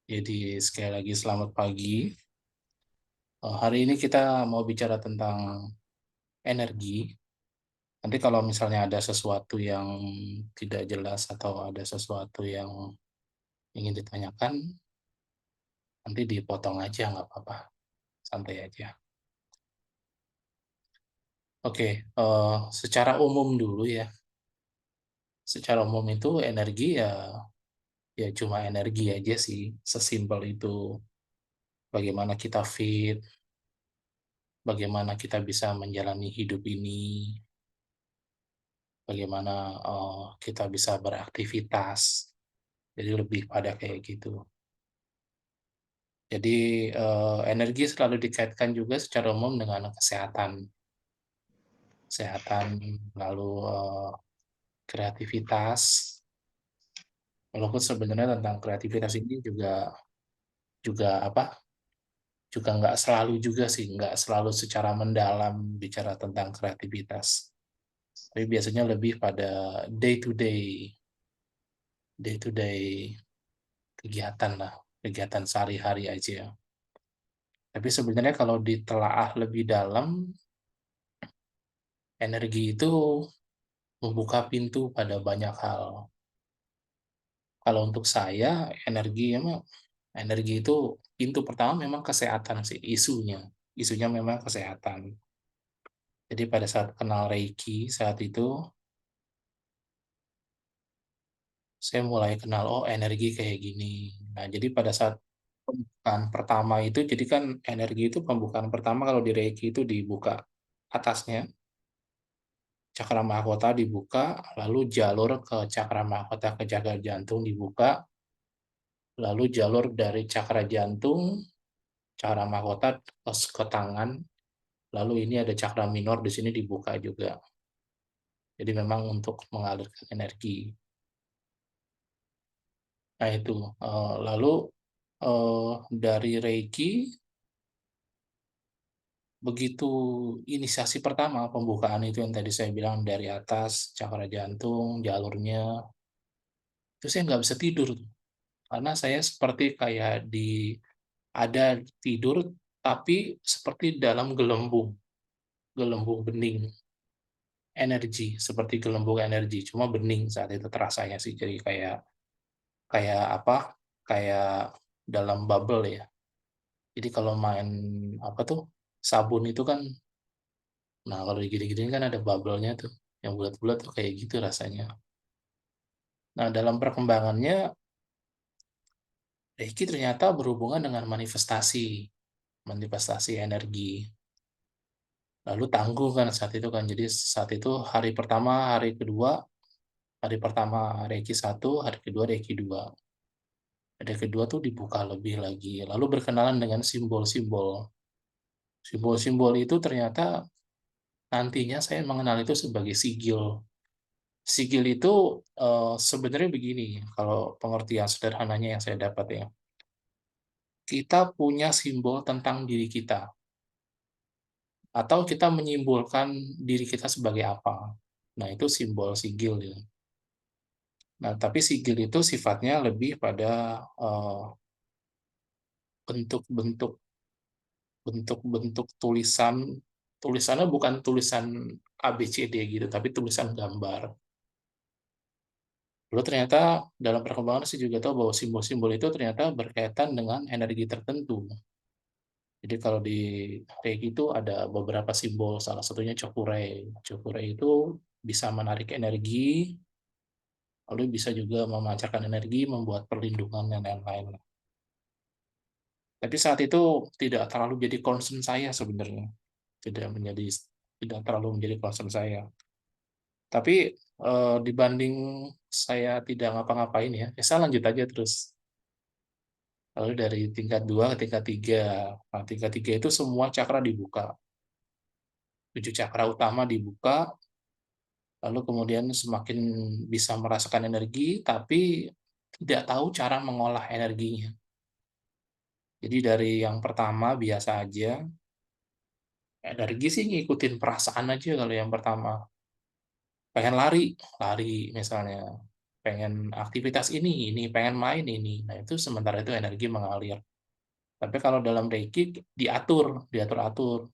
Jadi sekali lagi selamat pagi. Hari ini kita mau bicara tentang energi. Nanti kalau misalnya ada sesuatu yang tidak jelas atau ada sesuatu yang ingin ditanyakan, nanti dipotong aja nggak apa-apa, santai aja. Oke, secara umum dulu ya. Secara umum itu energi ya cuma energi aja sih, sesimpel itu. Bagaimana kita fit, bagaimana kita bisa menjalani hidup ini, bagaimana kita bisa beraktivitas. Jadi lebih pada kayak gitu. Jadi energi selalu dikaitkan juga secara umum dengan kesehatan, kesehatan lalu kreativitas. Walaupun sebenarnya tentang kreativitas ini juga juga apa? Juga nggak selalu juga sih, nggak selalu secara mendalam bicara tentang kreativitas. Tapi biasanya lebih pada day to day kegiatan lah, kegiatan sehari-hari aja. Tapi sebenarnya kalau ditelaah lebih dalam, energi itu membuka pintu pada banyak hal. Kalau untuk saya, energi itu pintu pertama memang kesehatan sih isunya. Isunya memang kesehatan. Jadi pada saat kenal Reiki saat itu saya mulai kenal oh energi kayak gini. Nah, jadi pada saat pembukaan pertama itu jadi kan energi itu pembukaan pertama kalau di Reiki itu dibuka atasnya cakra mahkota dibuka, lalu jalur ke cakra mahkota ke cakra jantung dibuka, lalu jalur dari cakra jantung, cakra mahkota ke tangan, lalu ini ada cakra minor di sini dibuka juga. Jadi memang untuk mengalirkan energi. Nah itu, lalu dari Reiki, begitu inisiasi pertama pembukaan itu yang tadi saya bilang dari atas cakra jantung, jalurnya, itu saya nggak bisa tidur tuh. Karena saya seperti kayak ada tidur tapi seperti dalam gelembung, gelembung bening energi, seperti gelembung energi, cuma bening saat itu terasanya sih. Jadi kayak kayak apa? Kayak dalam bubble ya. Jadi kalau main apa tuh sabun itu kan, nah kalau digini-gini kan ada bubble-nya tuh, yang bulat-bulat tuh kayak gitu rasanya. Nah dalam perkembangannya Reiki ternyata berhubungan dengan manifestasi, manifestasi energi. Lalu tangguh kan saat itu kan. Jadi saat itu hari pertama, hari pertama Reiki 1, hari kedua Reiki 2. Hari kedua tuh dibuka lebih lagi. Lalu berkenalan dengan simbol-simbol. Simbol-simbol itu ternyata nantinya saya mengenal itu sebagai sigil. Sigil itu sebenarnya begini, kalau pengertian sederhananya yang saya dapat ya. Kita punya simbol tentang diri kita. Atau kita menyimbolkan diri kita sebagai apa. Nah, itu simbol sigil ya. Nah, tapi sigil itu sifatnya lebih pada bentuk-bentuk bentuk-bentuk tulisan. Tulisannya bukan tulisan A B C D gitu, tapi tulisan gambar. Lalu ternyata dalam perkembangan saya juga tahu bahwa simbol-simbol itu ternyata berkaitan dengan energi tertentu. Jadi kalau di Reiki itu ada beberapa simbol, salah satunya Chokurei. Chokurei itu bisa menarik energi, lalu bisa juga memancarkan energi, membuat perlindungan dan lain-lain. Tapi saat itu tidak terlalu jadi concern saya sebenarnya. Tidak menjadi tidak terlalu menjadi concern saya. Tapi dibanding saya tidak ngapa-ngapain ya, saya lanjut aja terus. Lalu dari tingkat 2 ke tingkat 3. Nah, tingkat 3 itu semua cakra dibuka. 7 cakra utama dibuka, lalu kemudian semakin bisa merasakan energi, tapi tidak tahu cara mengolah energinya. Jadi dari yang pertama biasa aja, energi sih ngikutin perasaan aja kalau yang pertama. Pengen lari, lari misalnya. pengen aktivitas ini, pengen main ini. Nah, itu sementara itu energi mengalir. Tapi kalau dalam Reiki diatur-atur,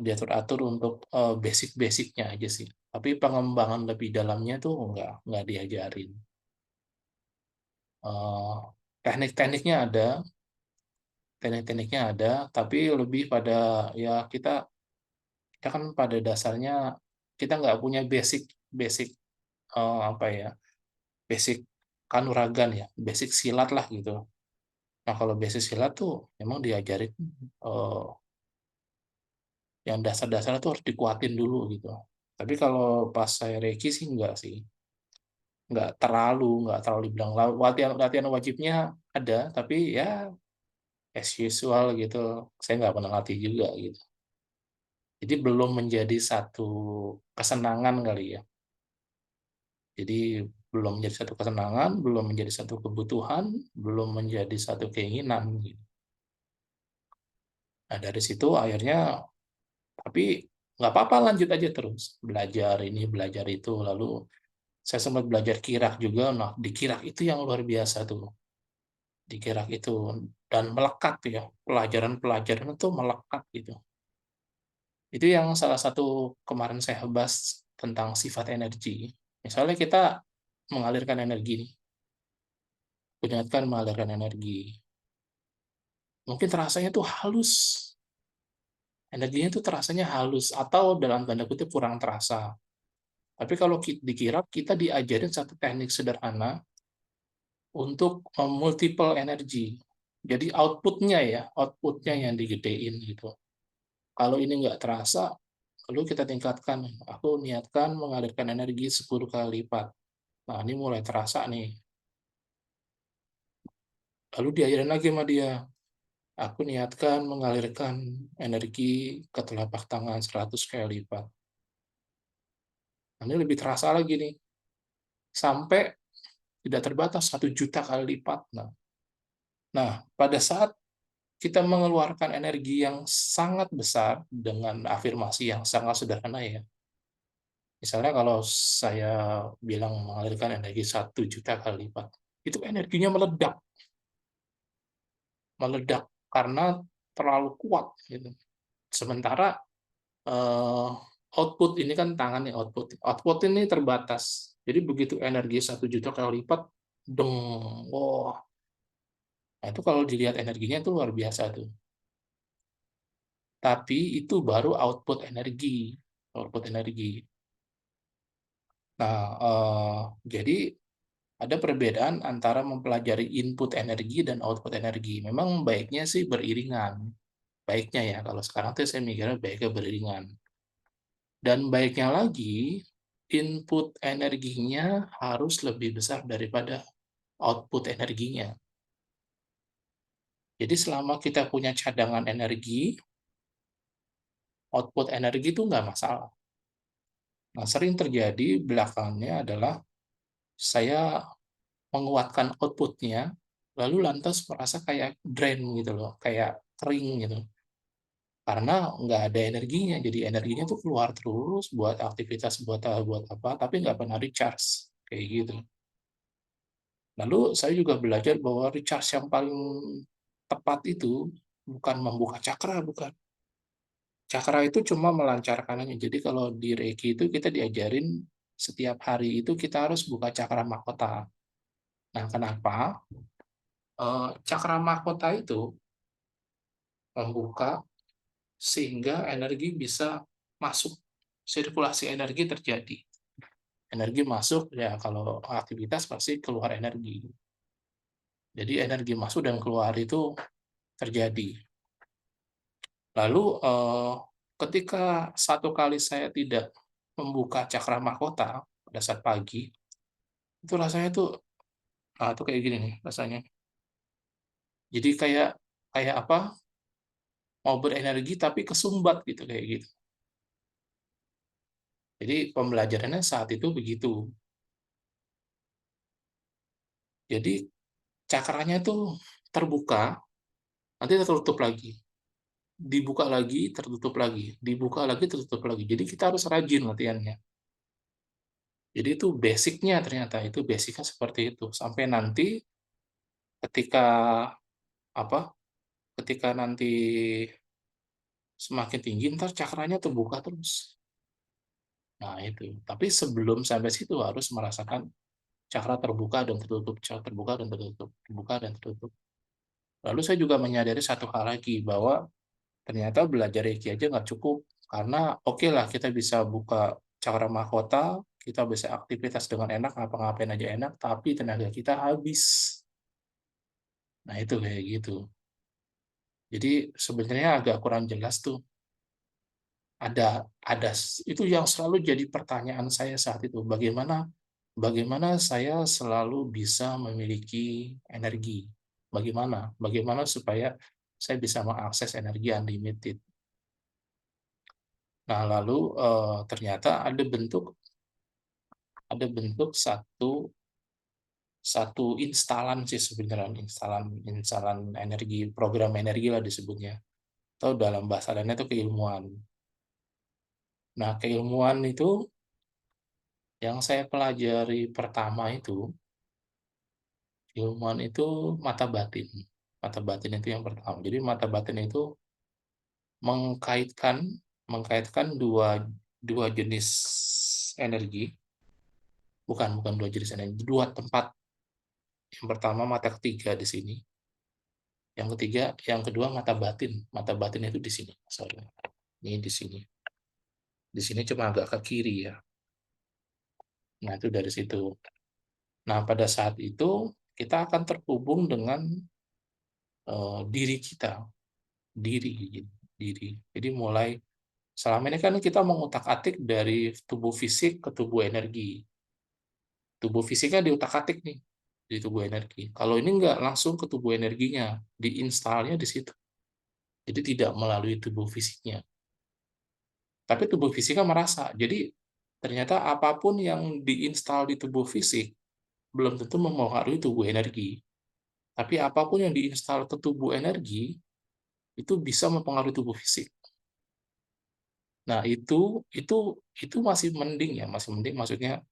diatur-atur untuk basic-basicnya aja sih. Tapi pengembangan lebih dalamnya tuh nggak diajarin. Eh, teknik-tekniknya ada, teknik-tekniknya ada, tapi lebih pada ya kita kan pada dasarnya kita nggak punya basic basic apa ya basic kanuragan ya, basic silat lah gitu. Nah, kalau basic silat tuh memang diajarin eh, yang dasar-dasar tuh harus dikuatin dulu gitu. Tapi kalau pas saya Reiki sih enggak sih, nggak terlalu bilang latihan latihan wajibnya ada, tapi ya as usual gitu. Saya nggak pernah latih juga gitu. Jadi belum menjadi satu kesenangan kali ya. Jadi belum menjadi satu kesenangan, belum menjadi satu kebutuhan, belum menjadi satu keinginan gitu. Nah, dari situ akhirnya, tapi nggak apa-apa, lanjut aja terus belajar ini belajar itu. Lalu saya sempat belajar kirak juga. Nah, di kirak itu yang luar biasa tuh, di kirak itu, dan melekat ya, pelajaran-pelajaran itu melekat gitu. Itu yang salah satu kemarin saya bahas tentang sifat energi. Misalnya kita mengalirkan energi nih, mengalirkan energi, mungkin terasanya tuh halus, energinya tuh terasanya halus atau dalam tanda kutip kurang terasa. Tapi kalau dikirap, kita diajarin satu teknik sederhana untuk multiple energi. Jadi outputnya yang digedein gitu. Kalau ini nggak terasa, lalu kita tingkatkan. Aku niatkan mengalirkan energi 10 kali lipat. Nah, ini mulai terasa nih. Lalu diajarin lagi sama dia. Aku niatkan mengalirkan energi ke telapak tangan 100 kali lipat. Nah, ini lebih terasa lagi nih. Sampai tidak terbatas 1 juta kali lipat. Nah, pada saat kita mengeluarkan energi yang sangat besar dengan afirmasi yang sangat sederhana ya. Misalnya kalau saya bilang mengalirkan energi 1 juta kali lipat, itu energinya meledak, meledak karena terlalu kuat gitu. Sementara eh, output ini kan tangan nih, output ini terbatas. Jadi begitu energi 1 juta kali lipat, deng, wah, nah itu kalau dilihat energinya itu luar biasa tuh. Tapi itu baru output energi. Nah, jadi ada perbedaan antara mempelajari input energi dan output energi. Memang baiknya sih beriringan. Baiknya ya, kalau sekarang tuh saya mikirnya baiknya beriringan. Dan baiknya lagi, input energinya harus lebih besar daripada output energinya. Jadi selama kita punya cadangan energi, output energi itu nggak masalah. Nah, sering terjadi belakangnya adalah saya menguatkan outputnya, lalu lantas merasa kayak drain gitu loh, kayak kering gitu. Karena nggak ada energinya, jadi energinya tuh keluar terus buat aktivitas, buat apa, tapi nggak pernah recharge, kayak gitu. Lalu saya juga belajar bahwa recharge yang paling tepat itu bukan membuka cakra, bukan. Cakra itu cuma melancarkannya. Jadi kalau di Reiki itu kita diajarin setiap hari itu kita harus buka cakra mahkota. Nah, kenapa? Cakra mahkota itu membuka sehingga energi bisa masuk, sirkulasi energi terjadi. Energi masuk, ya kalau aktivitas pasti keluar energi. Jadi energi masuk dan keluar itu terjadi. Lalu ketika satu kali saya tidak membuka cakra mahkota pada saat pagi, itu rasanya tuh, tuh kayak gini nih rasanya. Jadi kayak kayak apa? Mau berenergi tapi kesumbat gitu kayak gitu. Jadi pembelajarannya saat itu begitu. Jadi cakranya tuh terbuka, nanti tertutup lagi, dibuka lagi, tertutup lagi, dibuka lagi, tertutup lagi. Jadi kita harus rajin latihannya. Jadi itu basic-nya ternyata, itu basic-nya seperti itu. Sampai nanti ketika, apa, ketika nanti semakin tinggi, entar cakranya terbuka terus. Nah itu, tapi sebelum sampai situ harus merasakan cakra terbuka dan tertutup, cakra terbuka dan tertutup, terbuka dan tertutup. Lalu saya juga menyadari satu hal lagi, bahwa ternyata belajar Reiki aja nggak cukup, karena oke lah kita bisa buka cakra mahkota, kita bisa aktivitas dengan enak, ngapa-ngapain aja enak, tapi tenaga kita habis. Nah itu kayak gitu. Jadi sebenarnya agak kurang jelas tuh. Ada itu yang selalu jadi pertanyaan saya saat itu. Bagaimana bagaimana saya selalu bisa memiliki energi? Bagaimana? Bagaimana supaya saya bisa mengakses energi unlimited? Nah, lalu ternyata ada bentuk satu satu instalan sih sebenarnya, instalan instalan energi, program energi lah disebutnya. Atau dalam bahasa lainnya itu keilmuan. Nah, keilmuan itu yang saya pelajari pertama itu, keilmuan itu mata batin. Mata batin itu yang pertama. Jadi mata batin itu mengkaitkan mengkaitkan dua dua jenis energi, bukan bukan dua jenis energi, dua tempat. Yang pertama mata ketiga di sini, yang kedua mata batin. Mata batin itu di sini, sorry. Ini di sini. Di sini cuma agak ke kiri ya. Nah, itu dari situ. Nah, pada saat itu kita akan terhubung dengan diri kita, diri, diri. Jadi mulai selama ini kan kita mengutak-atik dari tubuh fisik ke tubuh energi. Tubuh fisiknya diutak-atik nih di tubuh energi. Kalau ini nggak langsung ke tubuh energinya, diinstalnya di situ. Jadi tidak melalui tubuh fisiknya. Tapi tubuh fisiknya merasa. Jadi ternyata apapun yang diinstal di tubuh fisik belum tentu mempengaruhi tubuh energi. Tapi apapun yang diinstal ke tubuh energi itu bisa mempengaruhi tubuh fisik. Nah, itu masih mending ya, masih mending maksudnya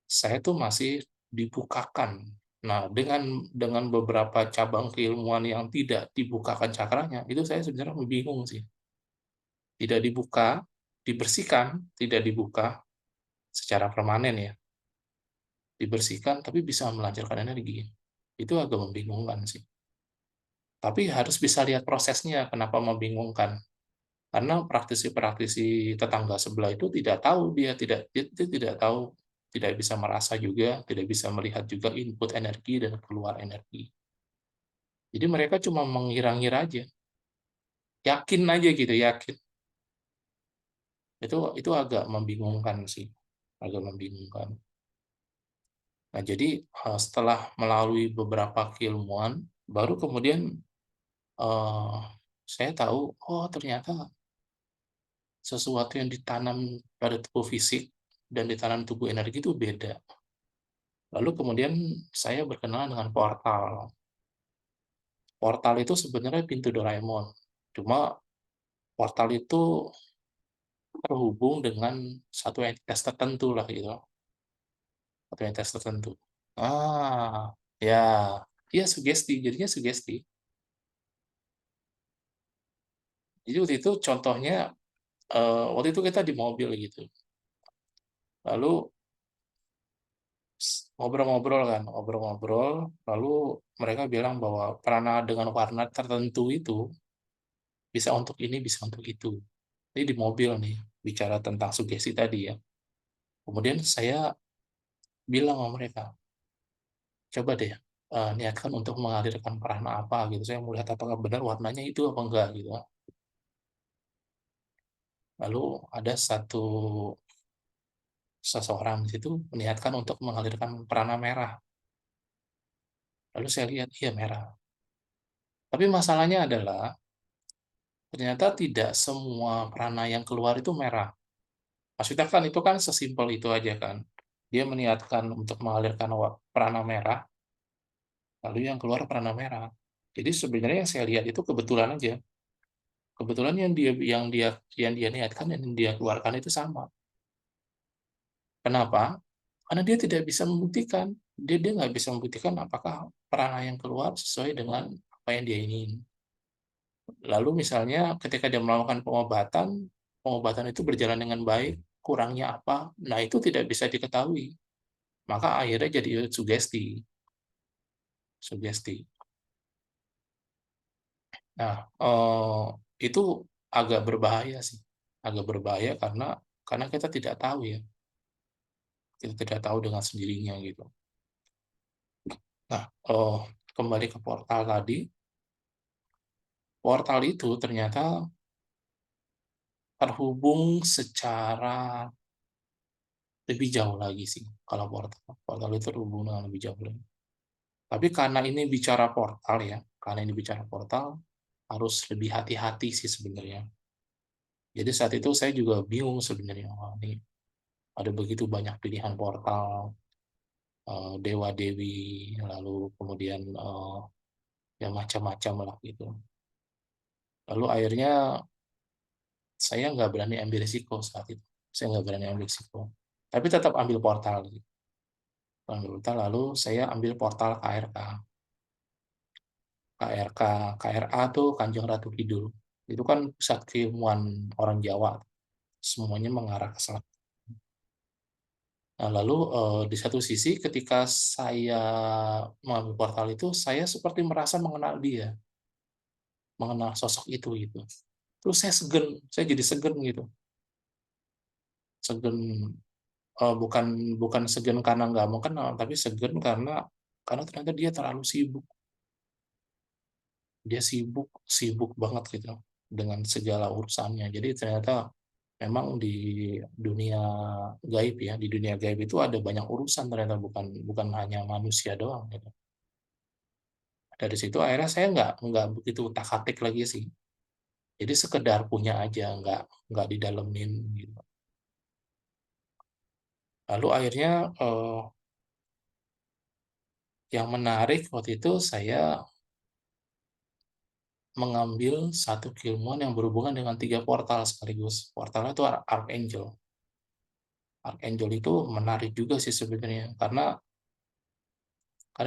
saya tuh masih dibukakan. Nah, dengan beberapa cabang keilmuan yang tidak dibukakan cakranya, itu saya sebenarnya bingung sih. Tidak dibuka, dibersihkan, tidak dibuka secara permanen ya. Dibersihkan tapi bisa melancarkan energi. Itu agak membingungkan sih. Tapi harus bisa lihat prosesnya, kenapa membingungkan. Karena praktisi-praktisi tetangga sebelah itu tidak tahu, dia tidak tahu, tidak bisa merasa juga, tidak bisa melihat juga input energi dan keluar energi. Jadi mereka cuma mengira-ngira aja, yakin aja gitu, yakin. Itu agak membingungkan sih, agak membingungkan. Nah, jadi setelah melalui beberapa keilmuan, baru kemudian eh, saya tahu, oh ternyata sesuatu yang ditanam pada tubuh fisik dan ditanam tubuh energi itu beda. Lalu kemudian saya berkenalan dengan portal. Portal itu sebenarnya pintu Doraemon. Cuma portal itu terhubung dengan satu entitas tertentu lah gitu. Satu entitas tertentu. Ah, ya. Iya sugesti, jadinya sugesti. Jadi waktu itu contohnya, waktu itu kita di mobil gitu. Lalu ngobrol-ngobrol kan, ngobrol-ngobrol, lalu mereka bilang bahwa prana dengan warna tertentu itu bisa untuk ini, bisa untuk itu. Ini di mobil nih, bicara tentang sugesti tadi ya. Kemudian saya bilang sama mereka, coba deh niatkan untuk mengalirkan prana apa gitu. Saya mau lihat apakah benar warnanya itu apa enggak gitu. Lalu ada seseorang di situ meniatkan untuk mengalirkan prana merah. Lalu saya lihat, iya merah. Tapi masalahnya adalah ternyata tidak semua prana yang keluar itu merah. Maksudnya kan itu kan sesimpel itu aja kan. Dia meniatkan untuk mengalirkan prana merah, lalu yang keluar prana merah. Jadi sebenarnya yang saya lihat itu kebetulan aja. Kebetulan yang dia niatkan dan yang dia keluarkan itu sama. Kenapa? karena dia tidak bisa membuktikan. Dia nggak bisa membuktikan apakah prana yang keluar sesuai dengan apa yang dia ingin. Lalu misalnya ketika dia melakukan pengobatan, pengobatan itu berjalan dengan baik, kurangnya apa, nah itu tidak bisa diketahui. Maka akhirnya jadi sugesti. Sugesti. Nah, itu agak berbahaya sih. Agak berbahaya karena kita tidak tahu ya. Kita tidak tahu dengan sendirinya gitu. Nah, kembali ke portal tadi, portal itu ternyata terhubung secara lebih jauh lagi sih kalau portal. Portal itu terhubung dengan lebih jauh lagi. Tapi karena ini bicara portal ya, karena ini bicara portal, harus lebih hati-hati sih sebenarnya. Jadi saat itu saya juga bingung sebenarnya. Wah, ini ada begitu banyak pilihan portal, dewa-dewi, lalu kemudian ya macam-macam lah gitu. Lalu akhirnya saya nggak berani ambil risiko saat itu. Saya nggak berani ambil risiko. Tapi tetap ambil portal. Gitu. Ambil portal, lalu saya ambil portal KRK. KRK, KRA tuh Kanjeng Ratu Kidul. Itu kan pusat keilmuan orang Jawa. Semuanya mengarah ke selatan. Nah, lalu di satu sisi ketika saya mengambil portal itu, saya seperti merasa mengenal dia, mengenal sosok itu gitu. Terus saya segen, saya jadi segen gitu. Segen bukan bukan segen karena nggak mau kenal, tapi segen karena ternyata dia terlalu sibuk. Dia sibuk sibuk banget gitu dengan segala urusannya. Jadi ternyata memang di dunia gaib ya, di dunia gaib itu ada banyak urusan ternyata bukan bukan hanya manusia doang gitu. Dari situ akhirnya saya nggak begitu utak-atik lagi sih. Jadi sekedar punya aja, nggak didalemin gitu. Lalu akhirnya yang menarik waktu itu saya mengambil satu keilmuan yang berhubungan dengan tiga portal sekaligus. Portalnya itu Archangel. Archangel itu menarik juga sih sebenarnya karena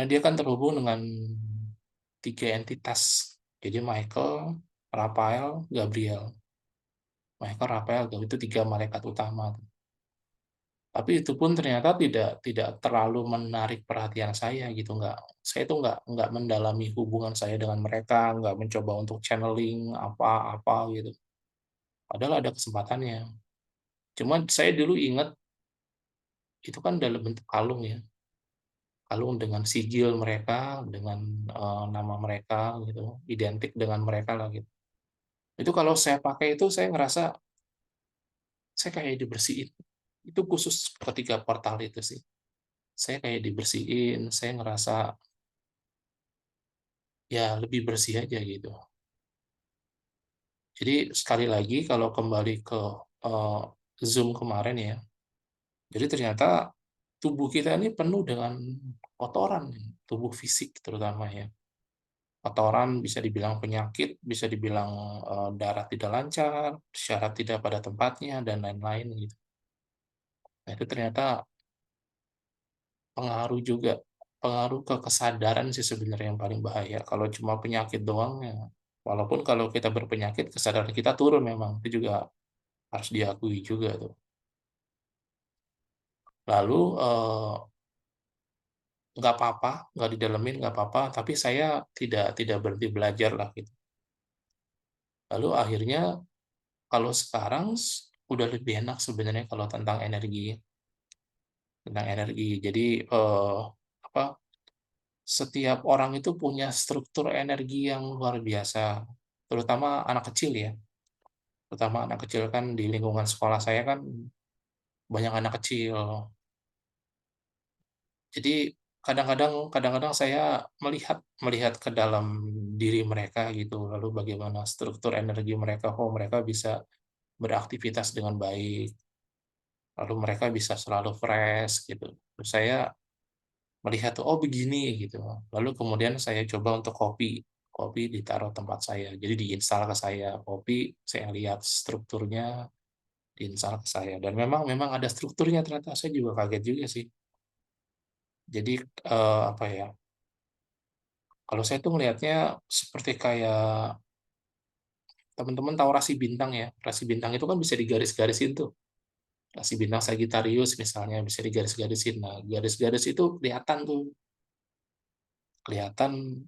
dia kan terhubung dengan tiga entitas. Jadi Michael, Raphael, Gabriel. Michael, Raphael, Gabriel itu tiga malaikat utama. Tapi itu pun ternyata tidak terlalu menarik perhatian saya gitu. Saya itu nggak mendalami hubungan saya dengan mereka, nggak mencoba untuk channeling apa-apa gitu. Padahal ada kesempatannya. Cuman saya dulu ingat itu kan dalam bentuk kalung ya, kalung dengan sigil mereka, dengan nama mereka gitu, identik dengan mereka lah gitu. Itu kalau saya pakai itu saya ngerasa saya kayak dibersihin. Itu khusus ketika portal itu sih. Saya kayak dibersihin, saya ngerasa ya lebih bersih aja gitu. Jadi sekali lagi kalau kembali ke eh, Zoom kemarin ya, jadi ternyata tubuh kita ini penuh dengan kotoran, tubuh fisik terutama ya. Kotoran bisa dibilang penyakit, bisa dibilang darah tidak lancar, syarat tidak pada tempatnya, dan lain-lain gitu. Nah, itu ternyata pengaruh juga, pengaruh ke kesadaran sih sebenarnya yang paling bahaya. Kalau cuma penyakit doang ya, walaupun kalau kita berpenyakit, kesadaran kita turun memang, itu juga harus diakui juga tuh. Lalu nggak apa-apa, nggak didalemin nggak apa-apa, tapi saya tidak berhenti belajar lah gitu. Lalu akhirnya kalau sekarang udah lebih enak sebenarnya kalau tentang energi. Jadi apa? Setiap orang itu punya struktur energi yang luar biasa, terutama anak kecil ya. Terutama anak kecil kan di lingkungan sekolah saya kan banyak anak kecil. Jadi kadang-kadang saya melihat melihat ke dalam diri mereka gitu, lalu bagaimana struktur energi mereka, oh mereka bisa beraktivitas dengan baik, lalu mereka bisa selalu fresh gitu. Terus saya melihat tuh, oh begini gitu. Lalu kemudian saya coba untuk kopi ditaruh tempat saya. Jadi diinstal ke saya kopi, saya lihat strukturnya diinstal ke saya. Dan memang memang ada strukturnya ternyata saya juga kaget juga sih. Jadi, apa ya, kalau saya tuh ngelihatnya seperti kayak teman-teman tahu rasi bintang ya? Rasi bintang itu kan bisa digaris-garisin tuh. Rasi bintang Sagittarius misalnya bisa digaris-garisin. Nah, garis-garis itu kelihatan tuh, kelihatan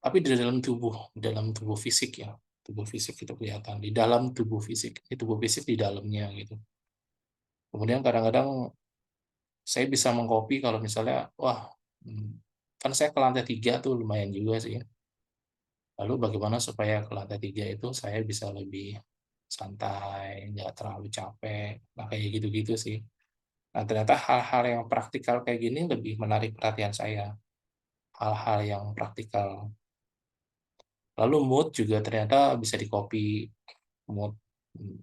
tapi di dalam tubuh fisik ya. Tubuh fisik itu kelihatan di dalam tubuh fisik. Ini tubuh fisik di dalamnya gitu. Kemudian kadang-kadang saya bisa mengcopy kalau misalnya, wah, hmm, kan saya ke lantai 3 tuh lumayan juga sih ya. Lalu bagaimana supaya ke lantai 3 itu saya bisa lebih santai, nggak terlalu capek, nah kayak gitu-gitu sih. Nah ternyata hal-hal yang praktikal kayak gini lebih menarik perhatian saya, hal-hal yang praktikal. Lalu mood juga ternyata bisa di-copy, mood. Hmm,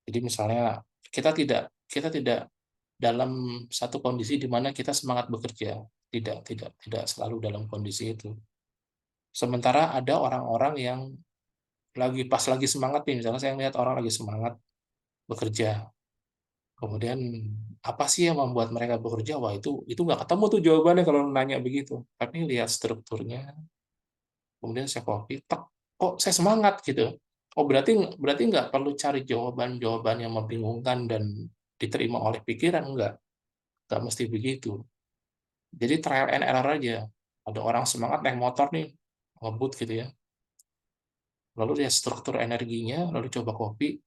Jadi misalnya kita tidak dalam satu kondisi di mana kita semangat bekerja, tidak selalu dalam kondisi itu. Sementara ada orang-orang yang pas lagi semangat nih, misalnya saya melihat orang lagi semangat bekerja, kemudian apa sih yang membuat mereka bekerja? Wah, itu nggak ketemu tuh jawabannya kalau nanya begitu. Tapi lihat strukturnya, kemudian saya copy, tek, kok saya semangat gitu. Oh, berarti berarti nggak perlu cari jawaban-jawaban yang membingungkan dan diterima oleh pikiran, nggak mesti begitu. Jadi trial and error aja. Ada orang semangat naik motor nih, ngebut gitu ya. Lalu lihat struktur energinya, lalu coba copy.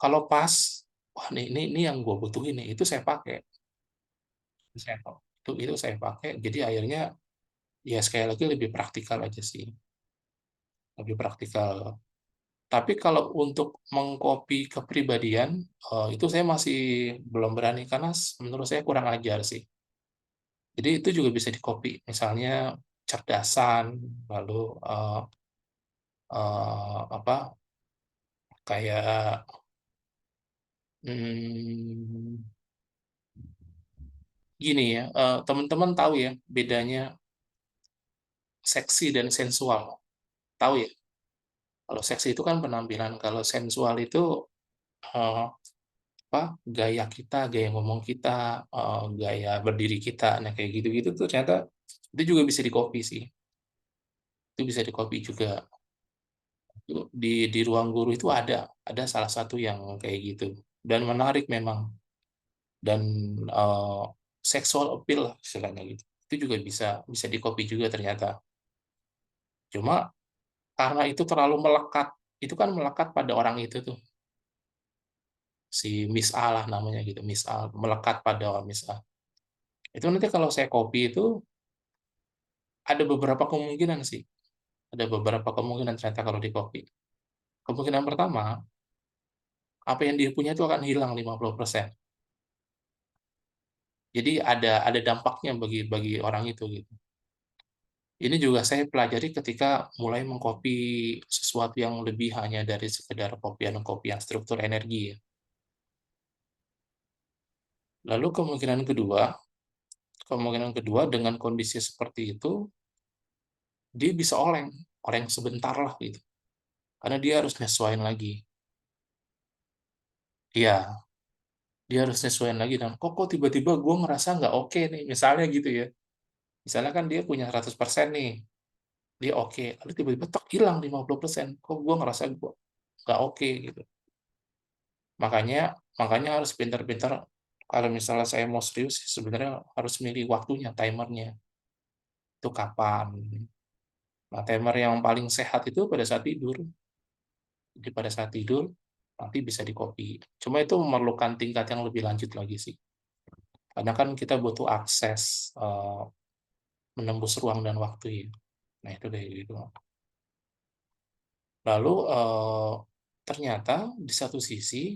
Kalau pas, wah ini yang gue butuhin nih, itu saya pakai. Saya itu saya pakai. Jadi akhirnya ya sekali lagi lebih praktikal aja sih, lebih praktikal. Tapi kalau untuk mengcopy kepribadian, itu saya masih belum berani karena menurut saya kurang ajar sih. Jadi itu juga bisa di-copy, misalnya cerdasan, lalu eh, apa kayak hmm, gini ya, teman-teman tahu ya bedanya seksi dan sensual, tahu ya? Kalau seksi itu kan penampilan, kalau sensual itu eh, apa gaya kita, gaya ngomong kita, gaya berdiri kita, nah kayak gitu-gitu tuh ternyata itu juga bisa di-copy sih, itu bisa di-copy juga. Di ruang guru itu ada salah satu yang kayak gitu dan menarik memang dan eh, sexual appeal lah istilahnya gitu. Itu juga bisa bisa di-copy juga ternyata. Cuma karena itu terlalu melekat, itu kan melekat pada orang itu tuh, si Miss A lah namanya gitu, Miss A, melekat pada orang Miss A. Itu nanti kalau saya copy itu ada beberapa kemungkinan sih, ada beberapa kemungkinan ternyata kalau di copy. Kemungkinan pertama, apa yang dia punya itu akan hilang 50%. Jadi ada dampaknya bagi bagi orang itu gitu. Ini juga saya pelajari ketika mulai mengcopy sesuatu yang lebih hanya dari sekedar kopian-kopian struktur energi ya. Lalu kemungkinan kedua dengan kondisi seperti itu, dia bisa oleng, oleng sebentar lah gitu. Karena dia harus nyesuaiin lagi. Iya, dia harus nyesuaiin lagi dan kok tiba-tiba gue ngerasa nggak oke nih, misalnya gitu ya. Misalnya kan dia punya 100% nih, dia oke, lalu tiba-tiba tok hilang 50%. Kok gue ngerasa gue nggak oke gitu. Makanya makanya harus pintar-pintar kalau misalnya saya mau serius sebenarnya harus milih waktunya, timernya. Itu kapan. Nah, timer yang paling sehat itu pada saat tidur. Jadi pada saat tidur nanti bisa di-copy. Cuma itu memerlukan tingkat yang lebih lanjut lagi sih. Karena kan kita butuh akses menembus ruang dan waktu ya. Nah, itu kayak gitu. Lalu ternyata di satu sisi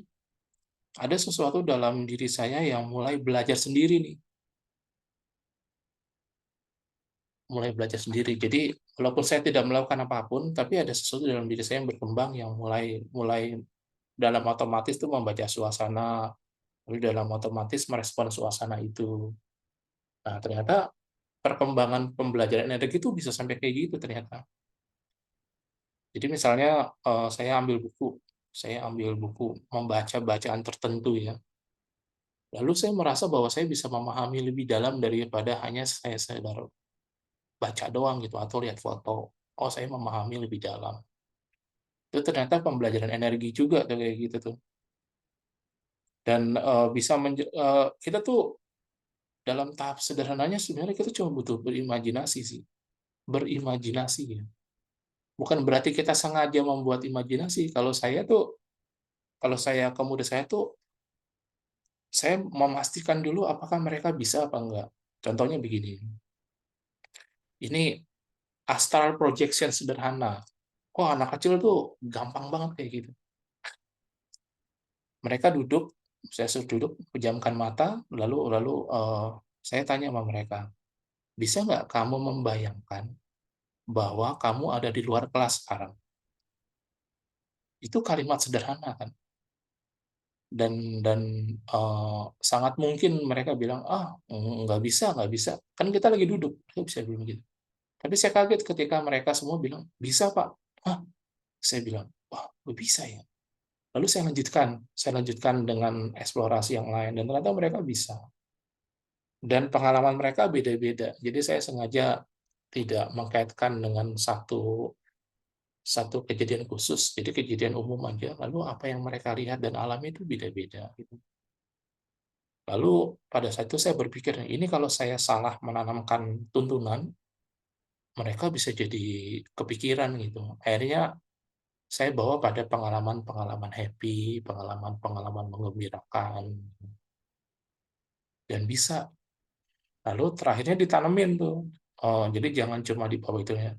ada sesuatu dalam diri saya yang mulai belajar sendiri nih, mulai belajar sendiri. Jadi walaupun saya tidak melakukan apapun, tapi ada sesuatu dalam diri saya yang berkembang yang mulai mulai dalam otomatis tuh membaca suasana, lalu dalam otomatis merespon suasana itu. Nah, ternyata perkembangan pembelajaran energi itu bisa sampai kayak gitu ternyata. Jadi misalnya saya ambil buku membaca bacaan tertentu ya. Lalu saya merasa bahwa saya bisa memahami lebih dalam daripada hanya saya sekedar baca doang gitu atau lihat foto. Oh, saya memahami lebih dalam. Itu ternyata pembelajaran energi juga tuh kayak gitu tuh. Dan, bisa kita tuh dalam tahap sederhananya sebenarnya kita cuma butuh berimajinasi sih, berimajinasi ya. Bukan berarti kita sengaja membuat imajinasi. Kalau saya ke murid saya tuh, saya memastikan dulu apakah mereka bisa apa enggak. Contohnya begini, ini astral projection sederhana. Oh, anak kecil tuh gampang banget kayak gitu. Mereka duduk, saya suruh duduk, pejamkan mata, lalu lalu, saya tanya sama mereka, "Bisa nggak kamu membayangkan bahwa kamu ada di luar kelas sekarang?" Itu kalimat sederhana kan, dan, sangat mungkin mereka bilang, "Ah, nggak bisa, kan kita lagi duduk." Mereka bisa bilang gitu. Tapi saya kaget ketika mereka semua bilang, "Bisa, Pak." "Hah?" Saya bilang, "Wah, kok bisa ya?" Lalu saya lanjutkan dengan eksplorasi yang lain dan ternyata mereka bisa. Dan pengalaman mereka beda-beda. Jadi saya sengaja tidak mengkaitkan dengan satu satu kejadian khusus, jadi kejadian umum aja, lalu apa yang mereka lihat dan alami itu beda-beda gitu. Lalu pada saat itu saya berpikir, ini kalau saya salah menanamkan tuntunan, mereka bisa jadi kepikiran gitu. Akhirnya saya bawa pada pengalaman-pengalaman happy, pengalaman-pengalaman menggembirakan, dan bisa. Lalu terakhirnya ditanemin tuh, jadi jangan cuma dibawa itu ya,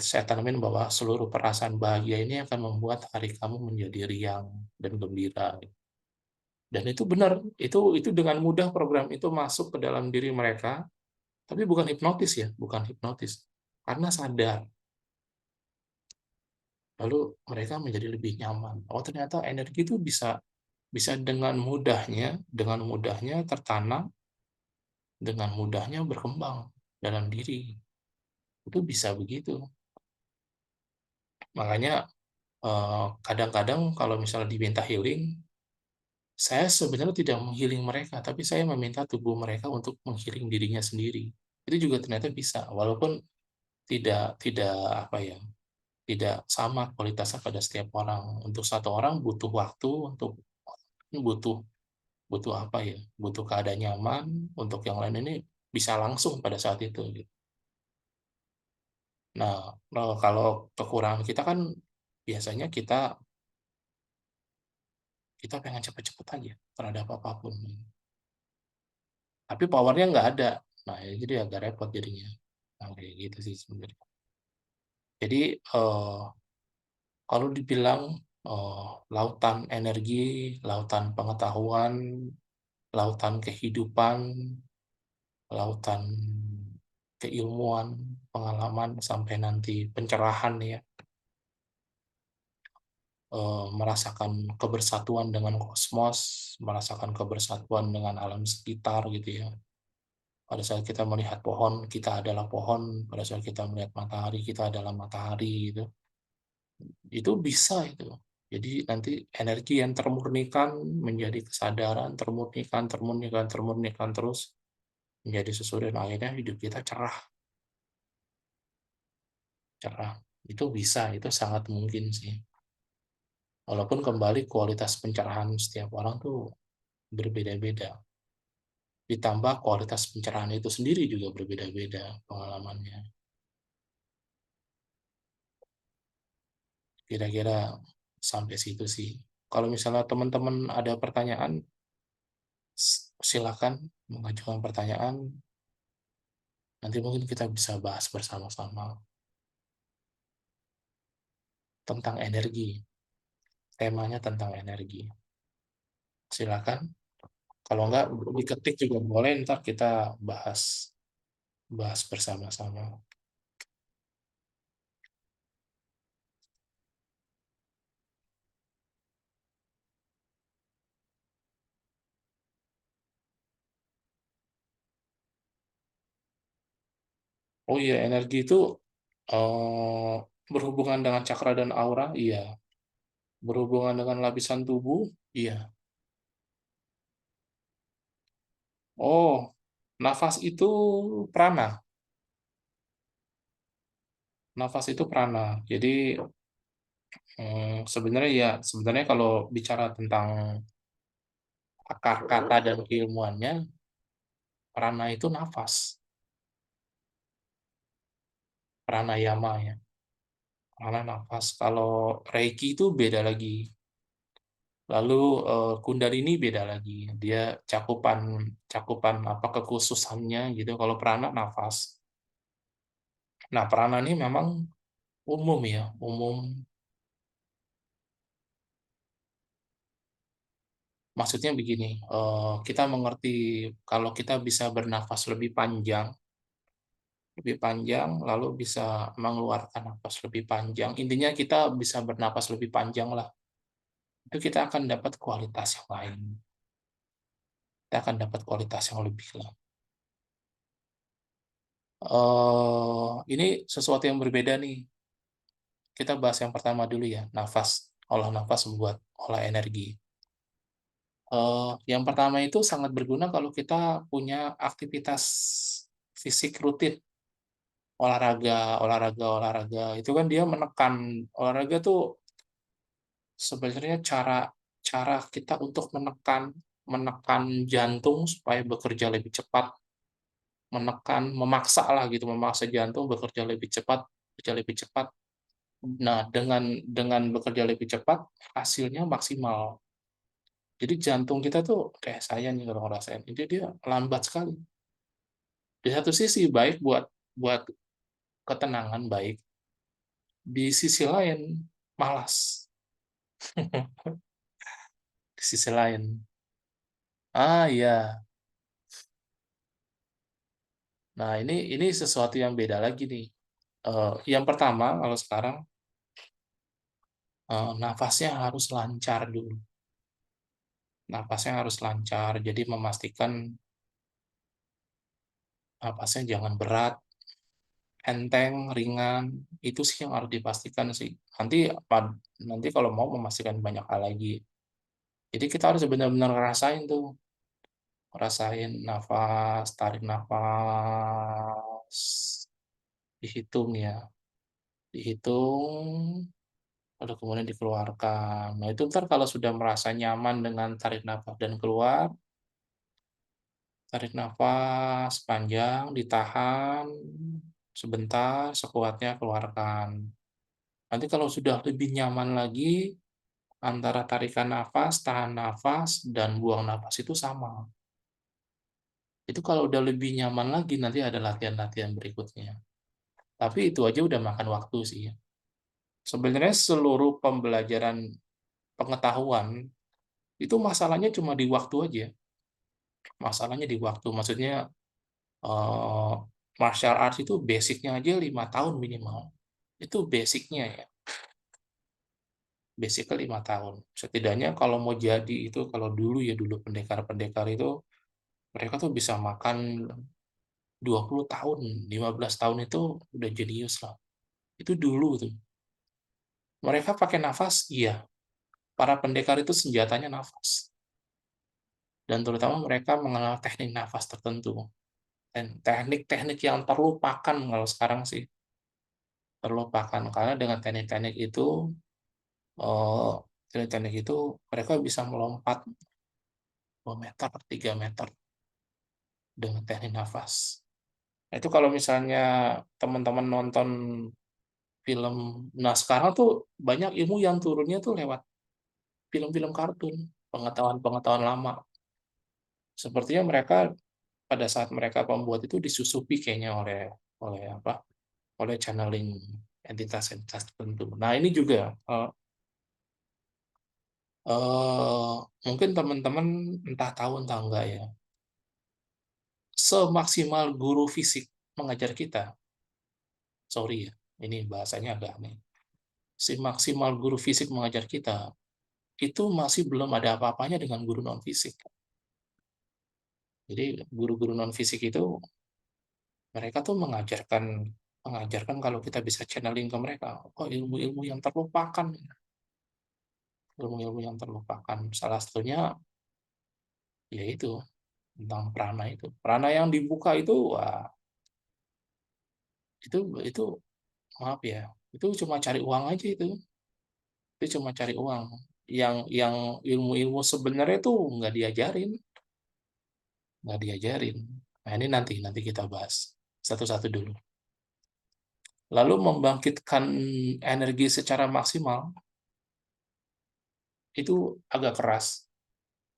saya tanemin bahwa seluruh perasaan bahagia ini akan membuat hari kamu menjadi riang dan gembira. Dan itu benar, itu dengan mudah program itu masuk ke dalam diri mereka, tapi bukan hipnotis ya, bukan hipnotis. Karena sadar, lalu mereka menjadi lebih nyaman. Oh, ternyata energi itu bisa bisa dengan mudahnya tertanam, dengan mudahnya berkembang dalam diri. Itu bisa begitu. Makanya kadang-kadang kalau misalnya diminta healing, saya sebenarnya tidak menghealing mereka, tapi saya meminta tubuh mereka untuk menghealing dirinya sendiri. Itu juga ternyata bisa, walaupun tidak apa ya, tidak sama kualitasnya pada setiap orang. Untuk satu orang butuh waktu, butuh butuh apa ya, butuh keadaan nyaman, untuk yang lain ini bisa langsung pada saat itu gitu. Nah, kalau kekurangan kita kan biasanya kita kita pengen cepet-cepet aja terhadap apapun. Tapi powernya nggak ada. Nah, ya jadi agak repot jadinya. Nah, kayak gitu sih sebenarnya. Jadi, kalau dibilang, lautan energi, lautan pengetahuan, lautan kehidupan, lautan keilmuan, pengalaman, sampai nanti pencerahan ya, merasakan kebersatuan dengan kosmos, merasakan kebersatuan dengan alam sekitar gitu ya. Pada saat kita melihat pohon, kita adalah pohon. Pada saat kita melihat matahari, kita adalah matahari gitu. Itu bisa itu. Jadi nanti energi yang termurnikan menjadi kesadaran, termurnikan, termurnikan, termurnikan terus menjadi sesuatu dan akhirnya hidup kita cerah, cerah. Itu bisa, itu sangat mungkin sih. Walaupun kembali kualitas pencerahan setiap orang tuh berbeda-beda. Ditambah kualitas pencerahan itu sendiri juga berbeda-beda pengalamannya. Kira-kira sampai situ sih. Kalau misalnya teman-teman ada pertanyaan, silakan mengajukan pertanyaan. Nanti mungkin kita bisa bahas bersama-sama tentang energi. Temanya tentang energi. Silakan. Kalau enggak, diketik juga boleh, ntar kita bahas bahas bersama-sama. Oh iya, energi itu eh, berhubungan dengan cakra dan aura, iya. Berhubungan dengan lapisan tubuh, iya. Oh, nafas itu prana. Nafas itu prana. Jadi sebenarnya ya, sebenarnya kalau bicara tentang akar kata dan keilmuannya, prana itu nafas, pranayama ya. Prana nafas. Kalau Reiki itu beda lagi. Lalu Kundalini beda lagi. Dia cakupan cakupan apa kekhususannya gitu. Kalau prana nafas. Nah, prana ini memang umum ya, umum. Maksudnya begini, kita mengerti kalau kita bisa bernafas lebih panjang, lalu bisa mengeluarkan nafas lebih panjang. Intinya kita bisa bernapas lebih panjang lah. Itu kita akan dapat kualitas yang lain. Kita akan dapat kualitas yang lebih lah. Ini sesuatu yang berbeda nih. Kita bahas yang pertama dulu ya, nafas. Olah nafas buat olah energi. Yang pertama itu sangat berguna kalau kita punya aktivitas fisik rutin, olahraga. Itu kan dia menekan olahraga tuh sebenarnya cara cara kita untuk menekan menekan jantung supaya bekerja lebih cepat, memaksa lah gitu, memaksa jantung bekerja lebih cepat. Nah, dengan bekerja lebih cepat, hasilnya maksimal. Jadi jantung kita tuh kayak saya nih kalau ngerasain, jadi dia lambat sekali. Di satu sisi baik buat buat ketenangan baik, di sisi lain malas. Di sisi lain. Ah iya. Nah, ini sesuatu yang beda lagi nih. Yang pertama kalau sekarang nafasnya harus lancar dulu. Napasnya harus lancar. Jadi memastikan napasnya jangan berat, enteng, ringan. Itu sih yang harus dipastikan sih. Nanti kalau mau memastikan banyak hal lagi. Jadi kita harus benar-benar ngerasain tuh, rasain nafas, tarik nafas, dihitung ya, dihitung, lalu kemudian dikeluarkan. Nah itu ntar kalau sudah merasa nyaman dengan tarik nafas dan keluar, tarik nafas panjang, ditahan sebentar, sekuatnya keluarkan. Nanti kalau sudah lebih nyaman lagi, antara tarikan nafas, tahan nafas, dan buang nafas itu sama. Itu kalau udah lebih nyaman lagi, nanti ada latihan-latihan berikutnya. Tapi itu aja udah makan waktu sih. Sebenarnya seluruh pembelajaran pengetahuan, itu masalahnya cuma di waktu aja. Masalahnya di waktu. Maksudnya, eh, martial arts itu basicnya aja 5 tahun minimal. Itu basicnya ya. Basicnya 5 tahun. Setidaknya kalau mau jadi itu, kalau dulu ya, dulu pendekar-pendekar itu, mereka tuh bisa makan 20 tahun, 15 tahun itu udah jenius lah. Itu dulu tuh. Mereka pakai nafas, iya. Para pendekar itu senjatanya nafas. Dan terutama mereka mengenal teknik nafas tertentu. Dan teknik-teknik yang terlupakan kalau sekarang sih. Terlupakan. Karena dengan teknik-teknik itu, eh, teknik-teknik itu mereka bisa melompat 2 meter, 3 meter dengan teknik nafas. Nah, itu kalau misalnya teman-teman nonton film, nah sekarang tuh banyak ilmu yang turunnya tuh lewat film-film kartun, pengetahuan-pengetahuan lama. Sepertinya mereka pada saat mereka pembuat itu disusupi kayaknya oleh oleh apa? Oleh channeling entitas-entitas tertentu. Nah, ini juga eh, mungkin teman-teman entah tahu entah enggak ya. Semaksimal guru fisik mengajar kita, sorry ya, ini bahasanya agak aneh. Semaksimal guru fisik mengajar kita, itu masih belum ada apa-apanya dengan guru non fisik. Jadi guru-guru non fisik itu mereka tuh mengajarkan kalau kita bisa channeling ke mereka, oh ilmu-ilmu yang terlupakan, ilmu-ilmu yang terlupakan. Salah satunya yaitu tentang prana itu. Prana yang dibuka itu, wah, itu maaf ya, itu cuma cari uang aja itu cuma cari uang. Yang ilmu-ilmu sebenarnya tuh nggak diajarin. Nah, ini nanti kita bahas satu-satu dulu. Lalu membangkitkan energi secara maksimal itu agak keras.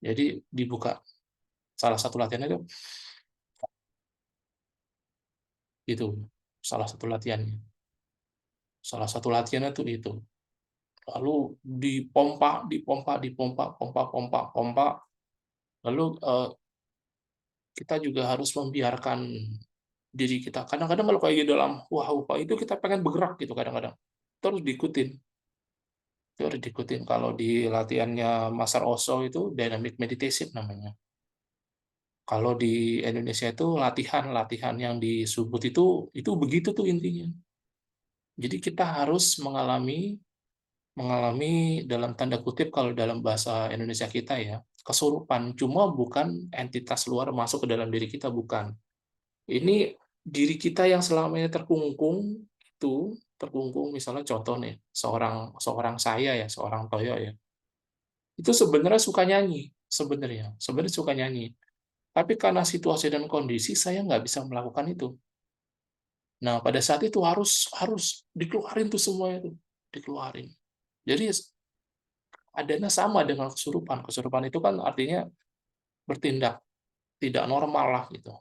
Jadi dibuka salah satu latihan itu salah satu latihannya. Salah satu latihannya tuh itu. Lalu dipompa, dipompa, dipompa, pompa, pompa, pompa. Lalu kita juga harus membiarkan diri kita. Kadang-kadang kalau kayak di dalam wah itu kita pengen bergerak gitu kadang-kadang. Terus diikutin. Terus diikutin. Kalau di latihannya Master Osho itu dynamic meditation namanya. Kalau di Indonesia itu latihan-latihan yang disebut itu begitu tuh intinya. Jadi kita harus mengalami mengalami dalam tanda kutip kalau dalam bahasa Indonesia kita ya, kesurupan. Cuma bukan entitas luar masuk ke dalam diri kita, bukan. Ini diri kita yang selama ini terkungkung itu terkungkung misalnya contoh nih seorang seorang saya ya seorang Toyo ya itu sebenarnya suka nyanyi sebenarnya suka nyanyi tapi karena situasi dan kondisi saya nggak bisa melakukan itu. Nah pada saat itu harus harus dikeluarin tuh semua itu dikeluarin. Jadi adanya sama dengan kesurupan. Kesurupan itu kan artinya bertindak tidak normal lah gitu.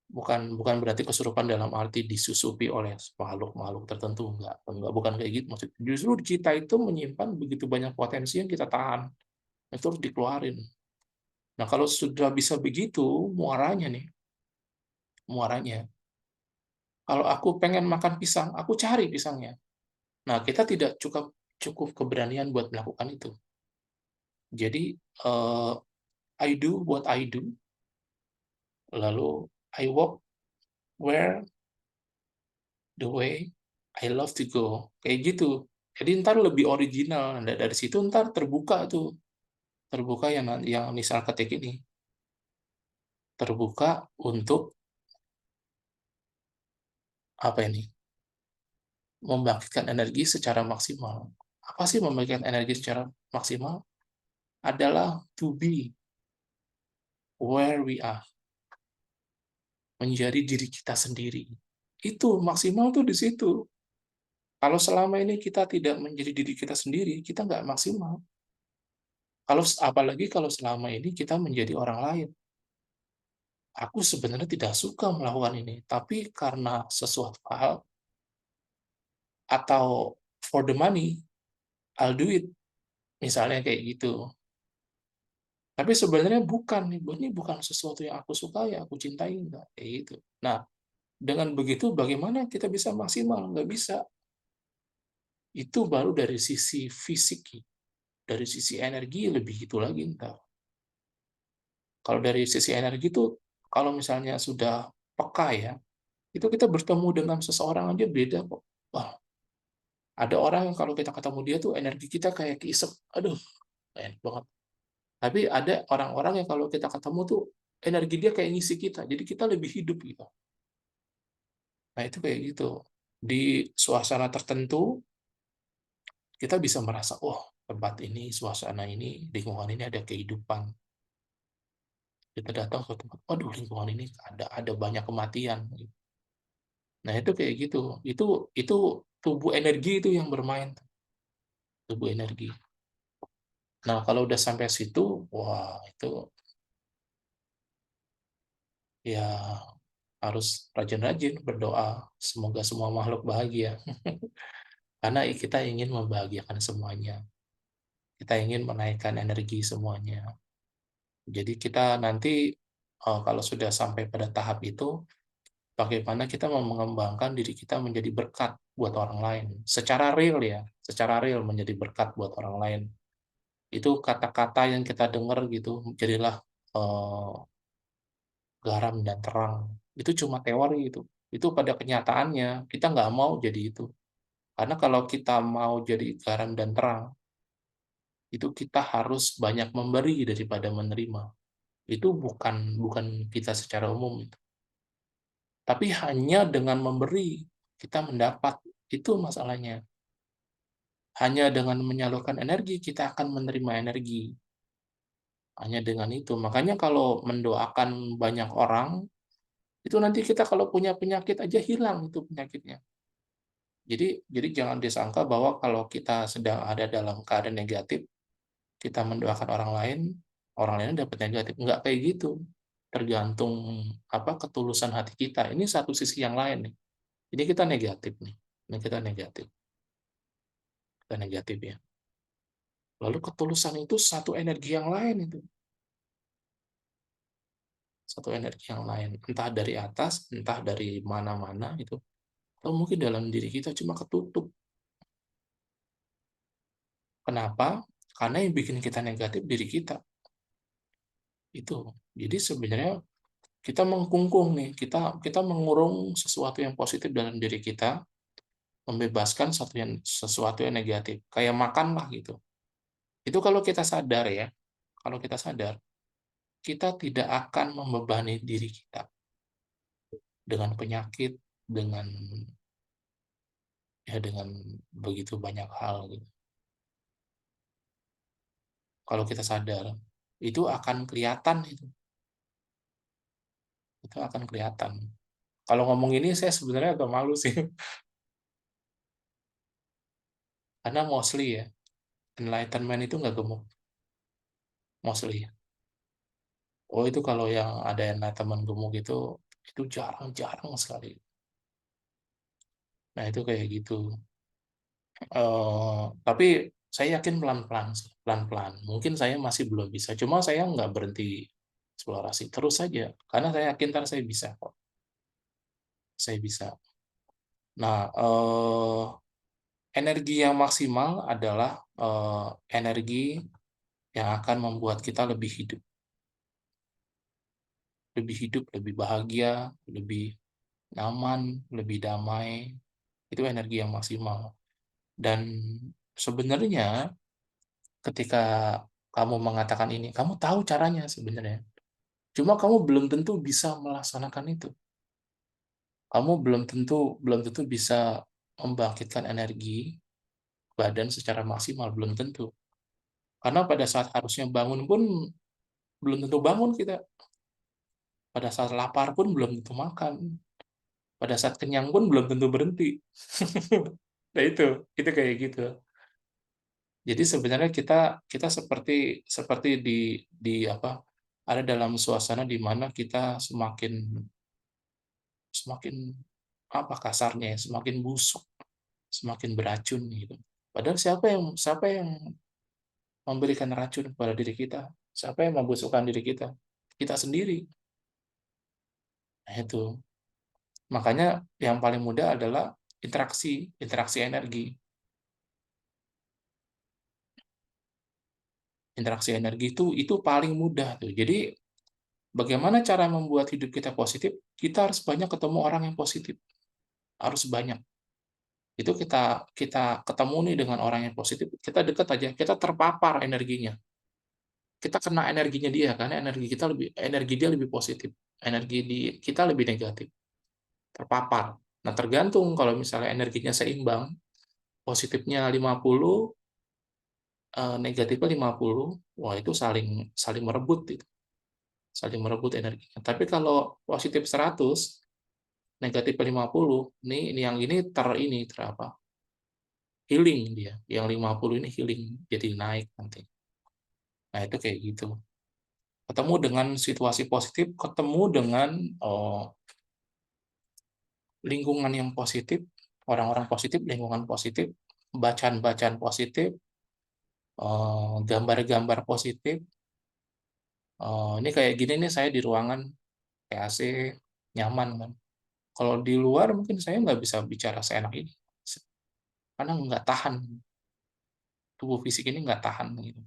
Bukan bukan berarti kesurupan dalam arti disusupi oleh makhluk-makhluk tertentu, enggak, bukan kayak gitu maksud. Justru kita itu menyimpan begitu banyak potensi yang kita tahan, itu harus dikeluarin. Nah, kalau sudah bisa begitu, muaranya nih, muaranya. Kalau aku pengen makan pisang, aku cari pisangnya. Nah, kita tidak cukup cukup keberanian buat melakukan itu. Jadi, I do what I do, lalu I walk where the way I love to go. Kayak gitu. Jadi ntar lebih original. Nah, dari situ ntar terbuka tuh. Terbuka yang misal ketik ini. Terbuka untuk apa ini? Membangkitkan energi secara maksimal. Apa sih membangkitkan energi secara maksimal? Adalah to be where we are. Menjadi diri kita sendiri. Itu maksimal tuh di situ. Kalau selama ini kita tidak menjadi diri kita sendiri, kita nggak maksimal. Kalau apalagi kalau selama ini kita menjadi orang lain. Aku sebenarnya tidak suka melakukan ini, tapi karena sesuatu hal atau for the money, I'll do it. Misalnya kayak gitu. Tapi sebenarnya bukan nih, ini bukan sesuatu yang aku suka ya, aku cintai enggak kayak gitu. Nah, dengan begitu bagaimana kita bisa maksimal? Nggak bisa. Itu baru dari sisi fisik, dari sisi energi lebih itu lagi entar. Kalau dari sisi energi itu, kalau misalnya sudah peka ya, itu kita bertemu dengan seseorang aja beda kok. Wah, ada orang yang kalau kita ketemu dia tuh energi kita kayak keisep, aduh, enak banget. Tapi ada orang-orang yang kalau kita ketemu tuh energi dia kayak ngisi kita, jadi kita lebih hidup gitu. Nah itu kayak gitu. Di suasana tertentu kita bisa merasa, oh tempat ini, suasana ini, lingkungan ini ada kehidupan. Kita datang ke tempat, waduh lingkungan ini ada banyak kematian. Nah itu kayak gitu. Itu tubuh energi itu yang bermain, tubuh energi. Nah kalau udah sampai situ, wah itu ya harus rajin-rajin berdoa semoga semua makhluk bahagia karena kita ingin membahagiakan semuanya, kita ingin menaikkan energi semuanya. Jadi kita nanti kalau sudah sampai pada tahap itu bagaimana kita mau mengembangkan diri kita menjadi berkat buat orang lain secara real ya, secara real menjadi berkat buat orang lain. Itu kata-kata yang kita dengar gitu, jadilah eh, garam dan terang. Itu cuma teori itu. Itu pada kenyataannya kita nggak mau jadi itu. Karena kalau kita mau jadi garam dan terang, itu kita harus banyak memberi daripada menerima. Itu bukan bukan kita secara umum itu. Tapi hanya dengan memberi kita mendapat. Itu masalahnya. Hanya dengan menyalurkan energi kita akan menerima energi. Hanya dengan itu. Makanya kalau mendoakan banyak orang, itu nanti kita kalau punya penyakit aja hilang itu penyakitnya. Jadi jangan disangka bahwa kalau kita sedang ada dalam keadaan negatif, kita mendoakan orang lain dapat negatif. Enggak kayak gitu. Tergantung apa ketulusan hati kita. Ini satu sisi yang lain nih. Ini kita negatif nih. Ini kita negatif. Kita negatif ya. Lalu ketulusan itu satu energi yang lain itu. Satu energi yang lain. Entah dari atas, entah dari mana-mana itu. Atau mungkin dalam diri kita cuma ketutup. Kenapa? Karena yang bikin kita negatif diri kita. Itu. Jadi sebenarnya kita mengkungkung nih, kita mengurung sesuatu yang positif dalam diri kita, membebaskan sesuatu yang negatif. Kayak makan lah gitu. Itu kalau kita sadar ya, kalau kita sadar, kita tidak akan membebani diri kita dengan penyakit, dengan dengan begitu banyak hal gitu. Kalau kita sadar, itu akan kelihatan itu akan kelihatan. Kalau ngomong ini saya sebenarnya agak malu sih, karena mostly ya, enlightenment itu nggak gemuk, mostly. Oh itu kalau yang ada enlightenment gemuk itu jarang-jarang sekali. Nah itu kayak gitu. Tapi saya yakin pelan-pelan sih, pelan-pelan. Mungkin saya masih belum bisa, cuma saya nggak berhenti eksplorasi terus saja, karena saya yakin ntar saya bisa kok, saya bisa. Nah, energi yang maksimal adalah energi yang akan membuat kita lebih hidup, lebih bahagia, lebih nyaman, lebih damai. Itu energi yang maksimal. Dan sebenarnya ketika kamu mengatakan ini, kamu tahu caranya sebenarnya. Cuma kamu belum tentu bisa melaksanakan itu. Kamu belum tentu bisa membangkitkan energi badan secara maksimal, belum tentu. Karena pada saat harusnya bangun pun belum tentu bangun kita. Pada saat lapar pun belum tentu makan. Pada saat kenyang pun belum tentu berhenti. Nah itu kayak gitu. Jadi sebenarnya kita kita seperti seperti di apa ada dalam suasana di mana kita semakin semakin apa kasarnya ya, semakin busuk, semakin beracun gitu. Padahal siapa yang memberikan racun kepada diri kita? Siapa yang membusukkan diri kita? Kita sendiri. Nah, itu. Makanya yang paling mudah adalah interaksi energi. Interaksi energi itu paling mudah tuh. Jadi bagaimana cara membuat hidup kita positif? Kita harus banyak ketemu orang yang positif. Harus banyak. Itu kita kita ketemu nih dengan orang yang positif, kita dekat aja, kita terpapar energinya. Kita kena energinya dia karena energi dia lebih positif. Energi kita lebih negatif, terpapar. Nah, tergantung kalau misalnya energinya seimbang, positifnya 50, negatifnya 50, wah itu saling saling merebut itu. Saling merebut energinya. Tapi kalau positif 100, negatif 50, ini yang ini terapa? Healing dia. Yang 50 ini healing jadi naik nanti. Nah, itu kayak gitu. Ketemu dengan situasi positif, ketemu dengan oh, lingkungan yang positif, orang-orang positif, lingkungan positif, bacaan-bacaan positif, gambar-gambar positif. Ini kayak gini nih saya di ruangan kayak AC nyaman kan. Kalau di luar mungkin saya nggak bisa bicara seenak ini karena nggak tahan, tubuh fisik ini nggak tahan gitu.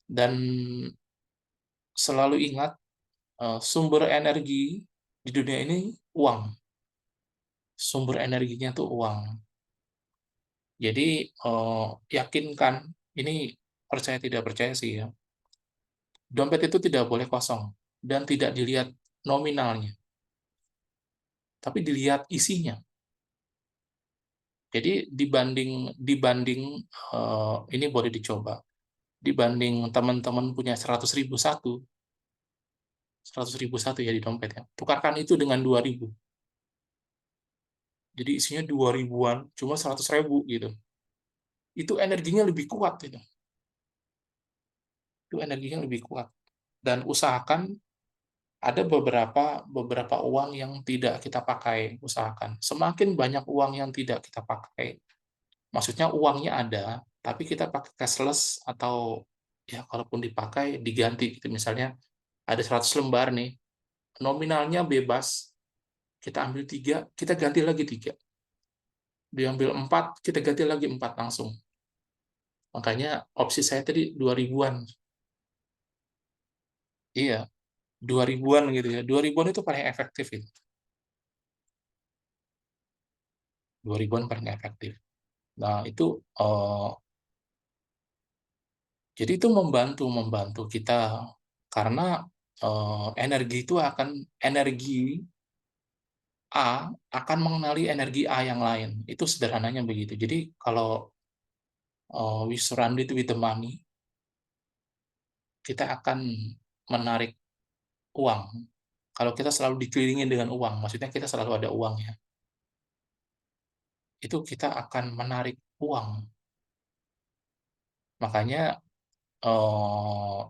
Dan selalu ingat sumber energi di dunia ini uang. Sumber energinya tuh uang. Jadi yakinkan, ini percaya tidak percaya sih ya, Dompet itu tidak boleh kosong dan tidak dilihat nominalnya, tapi dilihat isinya. Jadi dibanding dibanding ini boleh dicoba. Dibanding teman-teman punya 100.000 satu, 100.000 satu ya di dompet ya. Tukarkan itu dengan 2.000. Jadi isinya 2.000-an, cuma 100.000 gitu. Itu energinya lebih kuat itu. Itu energinya lebih kuat. Dan usahakan ada beberapa beberapa uang yang tidak kita pakai, usahakan. Semakin banyak uang yang tidak kita pakai, maksudnya uangnya ada, tapi kita pakai cashless atau ya kalaupun dipakai diganti gitu. Misalnya ada 100 lembar nih, nominalnya bebas, kita ambil 3, kita ganti lagi 3. Diambil 4, kita ganti lagi 4 langsung. Makanya opsi saya tadi 2.000-an. Iya, 2.000-an gitu ya. 2.000-an itu paling efektif itu. 2.000-an paling efektif. Nah, itu jadi itu membantu membantu kita karena energi itu akan energi A akan mengenali energi A yang lain. Itu sederhananya begitu. Jadi kalau we surround it with the money, kita akan menarik uang. Kalau kita selalu dikelilingi dengan uang, maksudnya kita selalu ada uangnya, itu kita akan menarik uang. Makanya eh,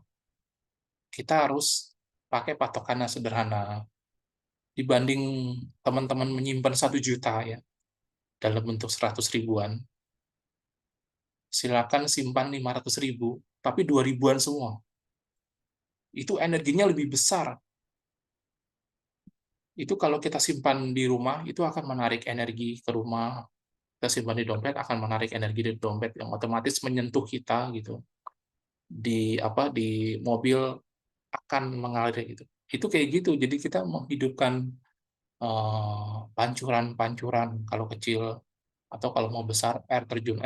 kita harus pakai patokan yang sederhana. Dibanding teman-teman menyimpan 1 juta ya dalam bentuk 100 ribuan, silakan simpan 500 ribu, tapi 2.000-an semua. Itu energinya lebih besar. Itu kalau kita simpan di rumah, itu akan menarik energi ke rumah. Kita simpan di dompet akan menarik energi dari dompet yang otomatis menyentuh kita gitu. Di mobil akan mengalir gitu. Itu kayak gitu. Jadi kita menghidupkan pancuran-pancuran kalau kecil atau kalau mau besar air terjun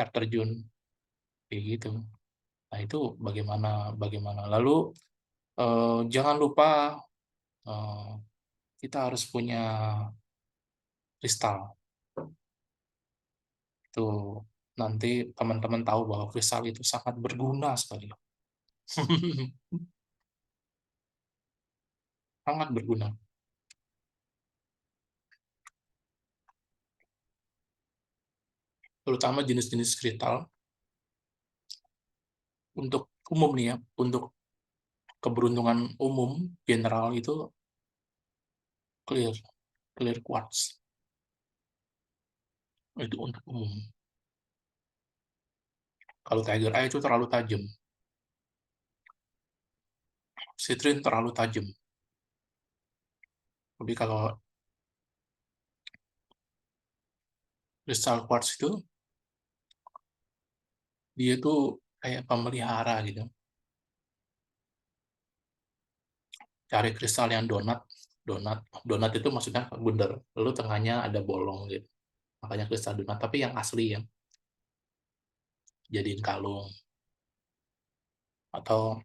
kayak gitu. Nah, itu bagaimana bagaimana. Lalu jangan lupa eh, kita harus punya kristal. Itu nanti teman-teman tahu bahwa kristal itu sangat berguna sekali. Sangat berguna. Terutama jenis-jenis kristal untuk umum nih ya, untuk keberuntungan umum general itu clear, clear quartz. Itu untuk umum. Kalau Tiger Eye itu terlalu tajam. Citrine terlalu tajam. Tapi kalau kristal quartz itu dia tuh kayak pemelihara gitu. Cari kristal yang donat, donat, donat itu maksudnya bundar, lalu tengahnya ada bolong gitu. Makanya kristal donat, tapi yang asli ya, jadiin kalung atau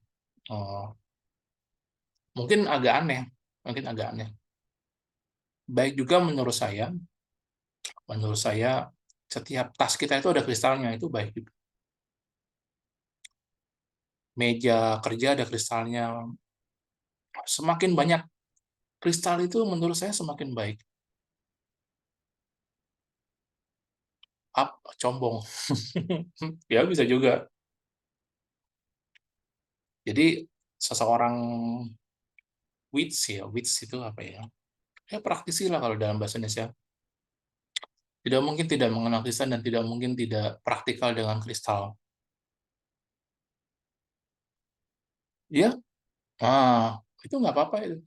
eh, mungkin agak aneh, mungkin agak aneh. Baik juga menurut saya setiap tas kita itu ada kristalnya, itu baik juga. Meja kerja ada kristalnya. Semakin banyak kristal itu menurut saya semakin baik. Up, combong. Ya bisa juga. Jadi seseorang wits ya, wits itu apa ya? Ya praktisi lah kalau dalam bahasa Indonesia. Tidak mungkin tidak mengenal kristal dan tidak mungkin tidak praktikal dengan kristal. Iya, itu nggak apa-apa itu.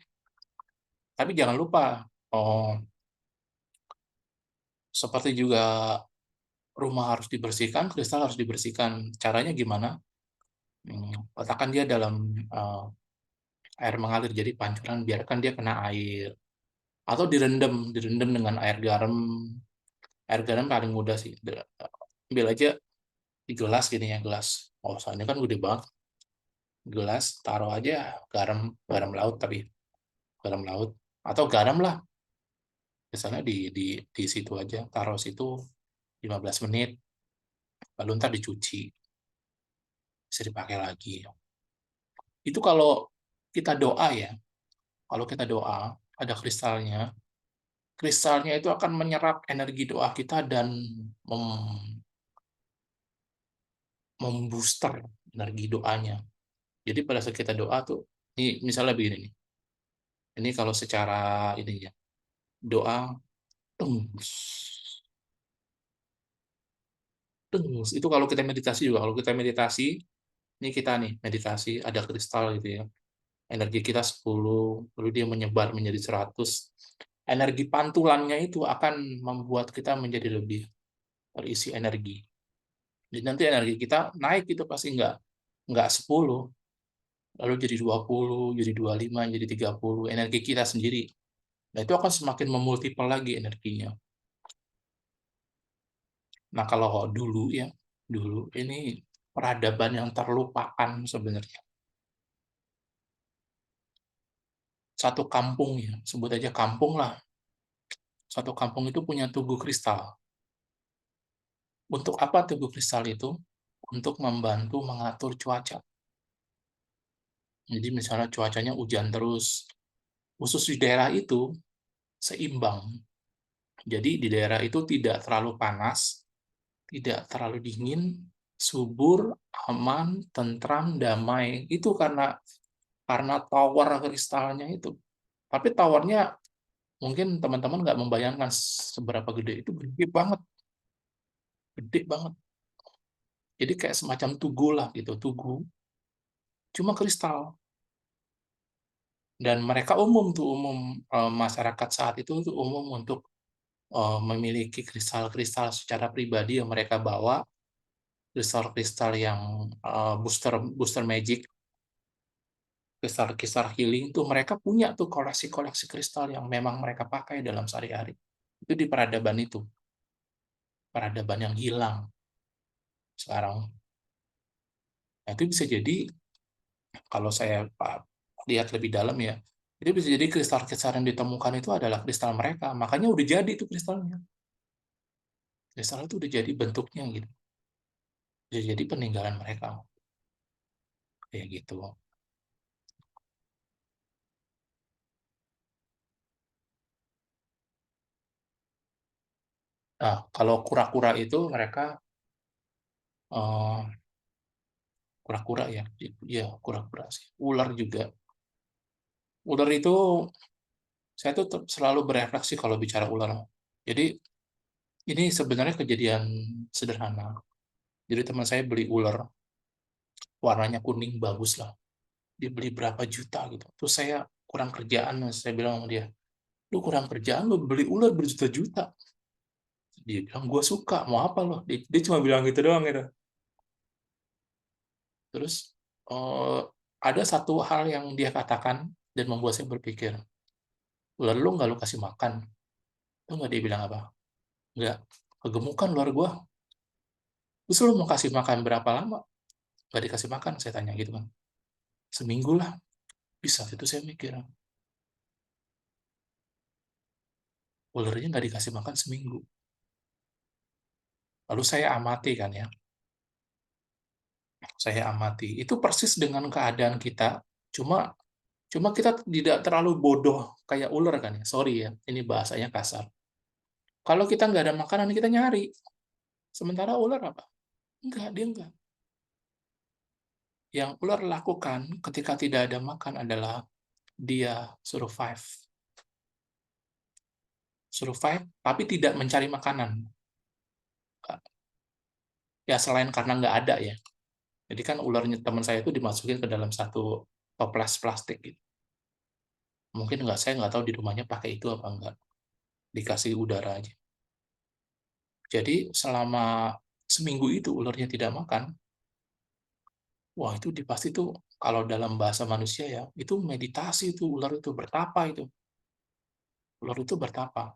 Tapi jangan lupa, oh, seperti juga rumah harus dibersihkan, kristal harus dibersihkan. Caranya gimana? Letakkan dia dalam air mengalir, jadi pancuran, biarkan dia kena air. Atau direndam, direndam dengan air garam. Air garam paling mudah sih. Ambil aja di gelas gini ya, gelas. Oh, soalnya kan gede banget. gelas, taruh aja garam, garam laut tapi garam laut atau garam lah, misalnya di situ aja, taruh situ 15 menit, lalu ntar dicuci, bisa dipakai lagi. Itu kalau kita doa ya, kalau kita doa, ada kristalnya, kristalnya itu akan menyerap energi doa kita dan membooster energi doanya. Jadi pada saat kita doa tuh, ini misalnya begini nih, ini kalau secara ini ya, doa, tengus, tengus, itu kalau kita meditasi juga, kalau kita meditasi, ini kita nih, meditasi, ada kristal gitu ya, energi kita 10, lalu dia menyebar menjadi 100, energi pantulannya itu akan membuat kita menjadi lebih terisi energi. Jadi nanti energi kita naik itu pasti nggak 10, lalu jadi 20, jadi 25, jadi 30, energi kita sendiri. Nah, itu akan semakin memultipel lagi energinya. Nah, kalau dulu ya, dulu ini peradaban yang terlupakan sebenarnya. Satu kampung ya, sebut aja kampung lah. Satu kampung itu punya tugu kristal. Untuk apa tugu kristal itu? Untuk membantu mengatur cuaca. Jadi misalnya cuacanya hujan terus, khusus di daerah itu seimbang. Jadi di daerah itu tidak terlalu panas, tidak terlalu dingin, subur, aman, tentram, damai. Itu karena tower kristalnya itu. Tapi towernya mungkin teman-teman nggak membayangkan seberapa gede itu, gede banget, gede banget. Jadi kayak semacam tugu lah gitu, tugu, cuma kristal. Dan mereka umum tuh umum, masyarakat saat itu tuh umum untuk memiliki kristal-kristal secara pribadi yang mereka bawa, kristal-kristal yang booster booster magic, kristal-kristal healing tuh mereka punya tuh koleksi-koleksi kristal yang memang mereka pakai dalam sehari-hari. Itu di peradaban itu, peradaban yang hilang sekarang. Nah, itu bisa jadi kalau saya lihat lebih dalam ya, itu bisa jadi kristal-kristal yang ditemukan itu adalah kristal mereka. Makanya udah jadi itu kristalnya. Kristal itu udah jadi bentuknya gitu. Udah jadi peninggalan mereka. Kayak gitu. Nah, kalau kura-kura itu mereka eh, kura-kura ya, ya kura-kura sih. Ular juga. Ular itu saya tuh selalu berefleksi kalau bicara ular. Jadi ini sebenarnya kejadian sederhana. Jadi teman saya beli ular, warnanya kuning bagus lah. Dia beli berapa juta gitu. Terus saya kurang kerjaan, saya bilang sama dia, lu kurang kerjaan, lu beli ular berjuta-juta. Dia bilang, gue suka, mau apa lo? Dia cuma bilang gitu doang gitu. Terus eh, ada satu hal yang dia katakan dan membuat saya berpikir, ular lu nggak lu kasih makan? Lu nggak, dia bilang apa? Nggak, kegemukan ular gua. Terus lu mau kasih makan berapa lama? Nggak dikasih makan, saya tanya gitu kan. Seminggu lah. Bisa, itu saya mikir. Ularnya nggak dikasih makan seminggu. Lalu saya amati kan ya. Saya amati. Itu persis dengan keadaan kita. Cuma cuma kita tidak terlalu bodoh kayak ular kan ya. Sorry ya, ini bahasanya kasar. Kalau kita nggak ada makanan, kita nyari. Sementara ular apa? Enggak, dia enggak. Yang ular lakukan ketika tidak ada makan adalah dia survive. Survive, tapi tidak mencari makanan. Ya, selain karena nggak ada ya. Jadi kan ularnya teman saya itu dimasukin ke dalam satu toples plastik gitu. Mungkin nggak, saya nggak tahu di rumahnya pakai itu apa enggak. Dikasih udara aja. Jadi selama seminggu itu ularnya tidak makan, wah itu pasti tuh kalau dalam bahasa manusia ya, itu meditasi itu ular itu bertapa itu. Ular itu bertapa.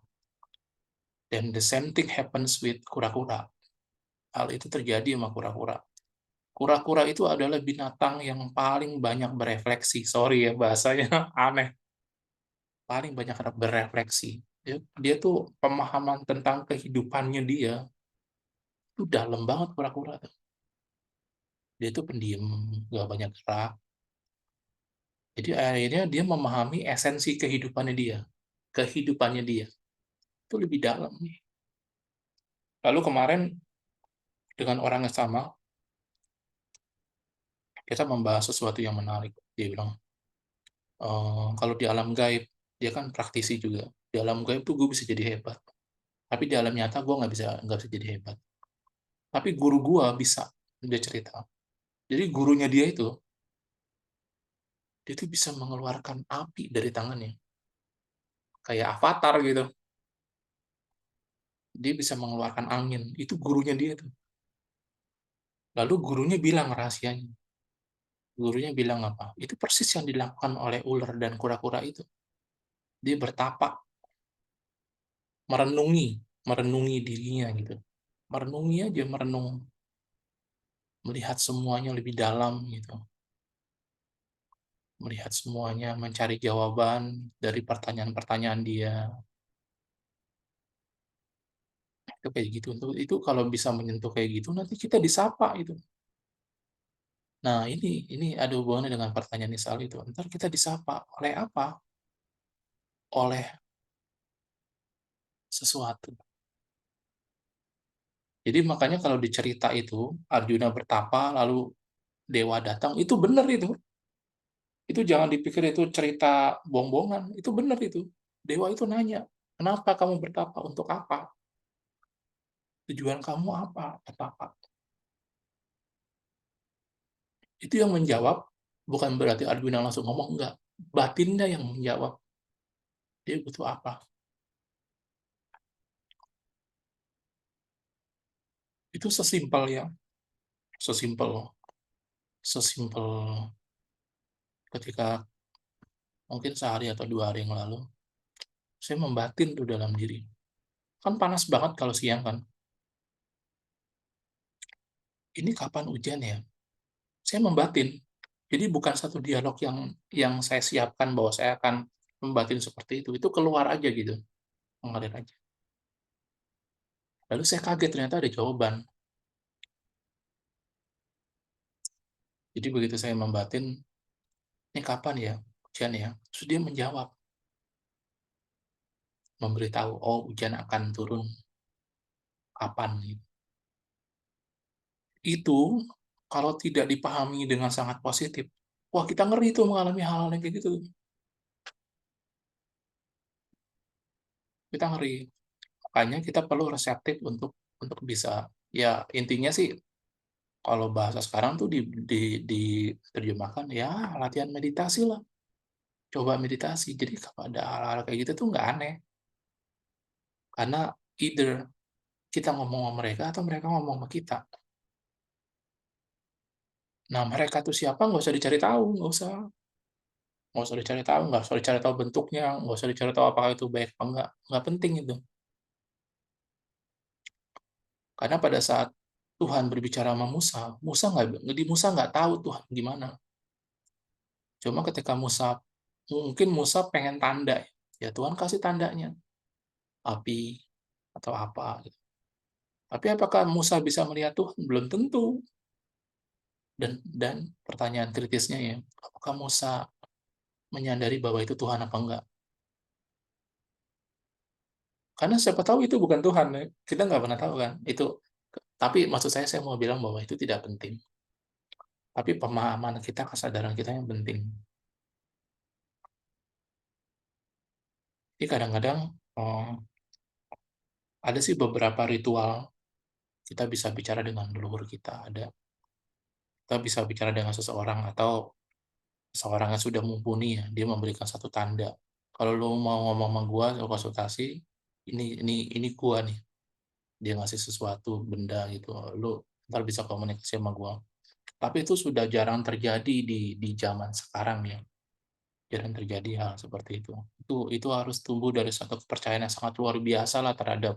Dan the same thing happens with kura-kura. Hal itu terjadi sama kura-kura. Kura-kura itu adalah binatang yang paling banyak berefleksi, sorry ya bahasanya aneh, paling banyak berefleksi. Dia dia tuh pemahaman tentang kehidupannya dia, itu dalam banget kura-kura tuh. Dia tuh pendiam, nggak banyak gerak, jadi akhirnya dia memahami esensi kehidupannya dia, itu lebih dalam nih. Lalu kemarin dengan orang yang sama, kita membahas sesuatu yang menarik. Dia bilang, kalau di alam gaib, dia kan praktisi juga. Di alam gaib tuh gue bisa jadi hebat. Tapi di alam nyata gue nggak bisa jadi hebat. Tapi guru gue bisa, dia cerita. Jadi gurunya dia tuh bisa mengeluarkan api dari tangannya. Kayak avatar gitu. Dia bisa mengeluarkan angin. Itu gurunya dia tuh. Lalu gurunya bilang rahasianya. Gurunya bilang apa? Itu persis yang dilakukan oleh ular dan kura-kura itu. Dia bertapa, merenungi, merenungi dirinya gitu. Merenungi aja, merenung, melihat semuanya lebih dalam gitu. Melihat semuanya, mencari jawaban dari pertanyaan-pertanyaan dia. Itu kayak gitu. Itu kalau bisa menyentuh kayak gitu, nanti kita disapa itu. Nah, ini ada hubungannya dengan pertanyaan Nisal itu. Ntar kita disapa oleh apa? Oleh sesuatu. Jadi makanya kalau dicerita itu, Arjuna bertapa, lalu dewa datang, itu benar itu. Itu jangan dipikir itu cerita bohong-bohongan. Itu benar itu. Dewa itu nanya, kenapa kamu bertapa? Untuk apa? Tujuan kamu apa? Bertapa. Itu yang menjawab, bukan berarti Arjuna langsung ngomong, enggak. Batinnya yang menjawab. Dia butuh apa? Itu sesimpel ya. Sesimpel. Sesimpel ketika mungkin sehari atau 2 hari yang lalu, saya membatin tuh dalam diri. Kan panas banget kalau siang kan. Ini kapan hujan ya? Saya membatin. Jadi bukan satu dialog yang saya siapkan bahwa saya akan membatin seperti itu. Itu keluar aja gitu, mengalir aja. Lalu saya kaget ternyata ada jawaban. Jadi begitu saya membatin, ini kapan ya hujan ya? Terus dia menjawab, memberitahu, oh hujan akan turun kapan gitu. Itu kalau tidak dipahami dengan sangat positif, wah kita ngeri tuh mengalami hal-hal yang kayak gitu. Kita ngeri. Makanya kita perlu reseptif untuk bisa, ya intinya sih kalau bahasa sekarang tuh diterjemahkan ya latihan meditasi lah. Coba meditasi. Jadi kalau ada hal-hal kayak gitu tuh nggak aneh. Karena either kita ngomong sama mereka atau mereka ngomong sama kita. Nah mereka tuh siapa nggak usah dicari tahu, nggak usah dicari tahu, nggak usah dicari tahu bentuknya, nggak usah dicari tahu apakah itu baik apa nggak penting itu. Karena pada saat Tuhan berbicara sama Musa, Musa nggak tahu Tuhan gimana. Cuma ketika mungkin Musa pengen tanda, ya Tuhan kasih tandanya, api atau apa gitu. Tapi apakah Musa bisa melihat Tuhan? Belum tentu. Dan pertanyaan kritisnya ya, apakah Musa menyadari bahwa itu Tuhan apa enggak? Karena siapa tahu itu bukan Tuhan, ya. Kita nggak pernah tahu kan. Tapi maksud saya mau bilang bahwa itu tidak penting. Tapi pemahaman kita, kesadaran kita yang penting. Jadi kadang-kadang oh, ada sih beberapa ritual kita bisa bicara dengan leluhur kita bisa bicara dengan seseorang atau seorang yang sudah mumpuni ya, dia memberikan satu tanda. Kalau lu mau ngomong sama gua, lu konsultasi, ini gua nih. Dia ngasih sesuatu benda gitu, lu ntar bisa komunikasi sama gua. Tapi itu sudah jarang terjadi di zaman sekarang ya. Jarang terjadi hal seperti itu. Itu harus tumbuh dari satu kepercayaan yang sangat luar biasa lah terhadap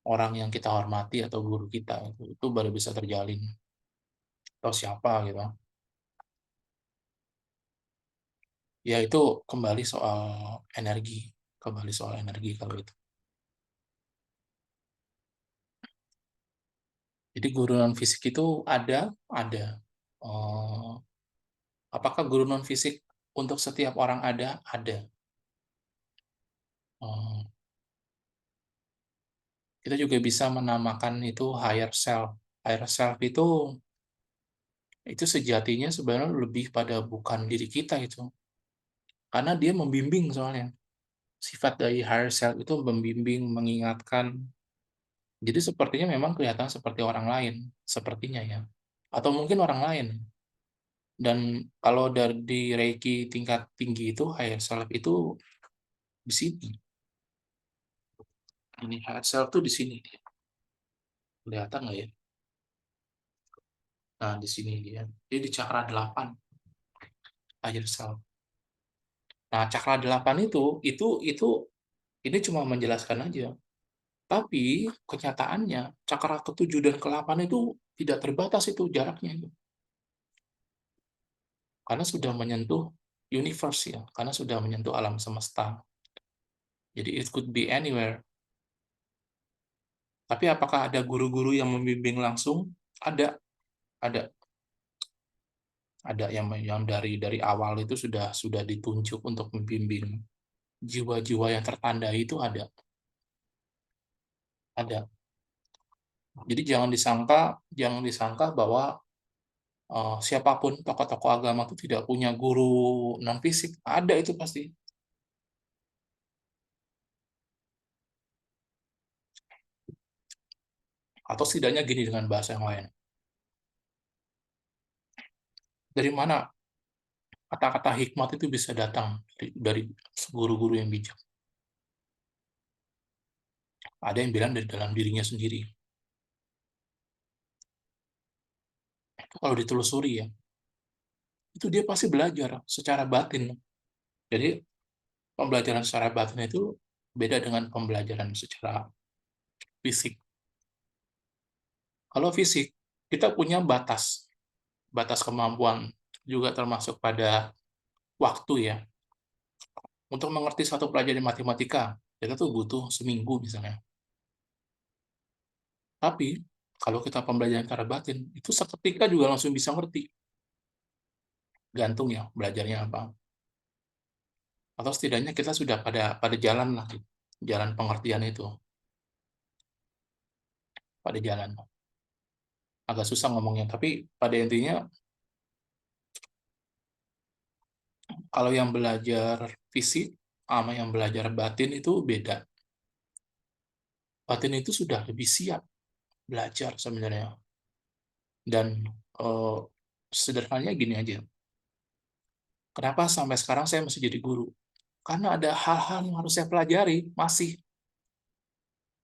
orang yang kita hormati atau guru kita. Itu baru bisa terjalin. atau siapa gitu. Ya itu kembali soal energi kalau itu. Jadi guru non fisik itu ada. Eh, apakah guru non fisik untuk setiap orang ada? Ada. Eh, kita juga bisa menamakan itu higher self. Higher self itu sejatinya sebenarnya lebih pada bukan diri kita itu, karena dia membimbing soalnya. Sifat dari higher self itu membimbing, mengingatkan. Jadi sepertinya memang kelihatan seperti orang lain, sepertinya ya. Atau mungkin orang lain. Dan kalau dari di Reiki tingkat tinggi itu, higher self itu di sini. Ini higher self tuh di sini dia. Kelihatan nggak ya? Nah, di sini dia. Dia di cakra 8, higher self. Nah, cakra 8 itu ini cuma menjelaskan aja. Tapi kenyataannya cakra ke-7 dan ke-8 itu tidak terbatas itu jaraknya itu. Karena sudah menyentuh universe ya, karena sudah menyentuh alam semesta. Jadi it could be anywhere. Tapi apakah ada guru-guru yang membimbing langsung? Ada, ada, ada yang dari awal itu sudah ditunjuk untuk membimbing. Jiwa-jiwa yang tertandai itu ada. Jadi jangan disangka bahwa siapapun tokoh-tokoh agama itu tidak punya guru non fisik. Ada itu pasti. Atau setidaknya gini dengan bahasa yang lain. Dari mana kata-kata hikmat itu bisa datang dari guru-guru yang bijak? Ada yang bilang dari dalam dirinya sendiri. Itu kalau ditelusuri ya, itu dia pasti belajar secara batin. Jadi pembelajaran secara batin itu beda dengan pembelajaran secara fisik. Kalau fisik, kita punya batas, batas kemampuan juga termasuk pada waktu ya. Untuk mengerti satu pelajaran matematika, kita tuh butuh seminggu misalnya. Tapi kalau kita pembelajaran secara batin, itu seketika juga langsung bisa ngerti. Gantung ya belajarnya apa. Atau setidaknya kita sudah pada jalan lah, jalan pengertian itu, pada jalan. Agak susah ngomongnya, tapi pada intinya kalau yang belajar fisik sama yang belajar batin itu beda. Batin itu sudah lebih siap belajar sebenarnya. Dan eh, sederhananya gini aja, kenapa sampai sekarang saya masih jadi guru? Karena ada hal-hal yang harus saya pelajari, masih.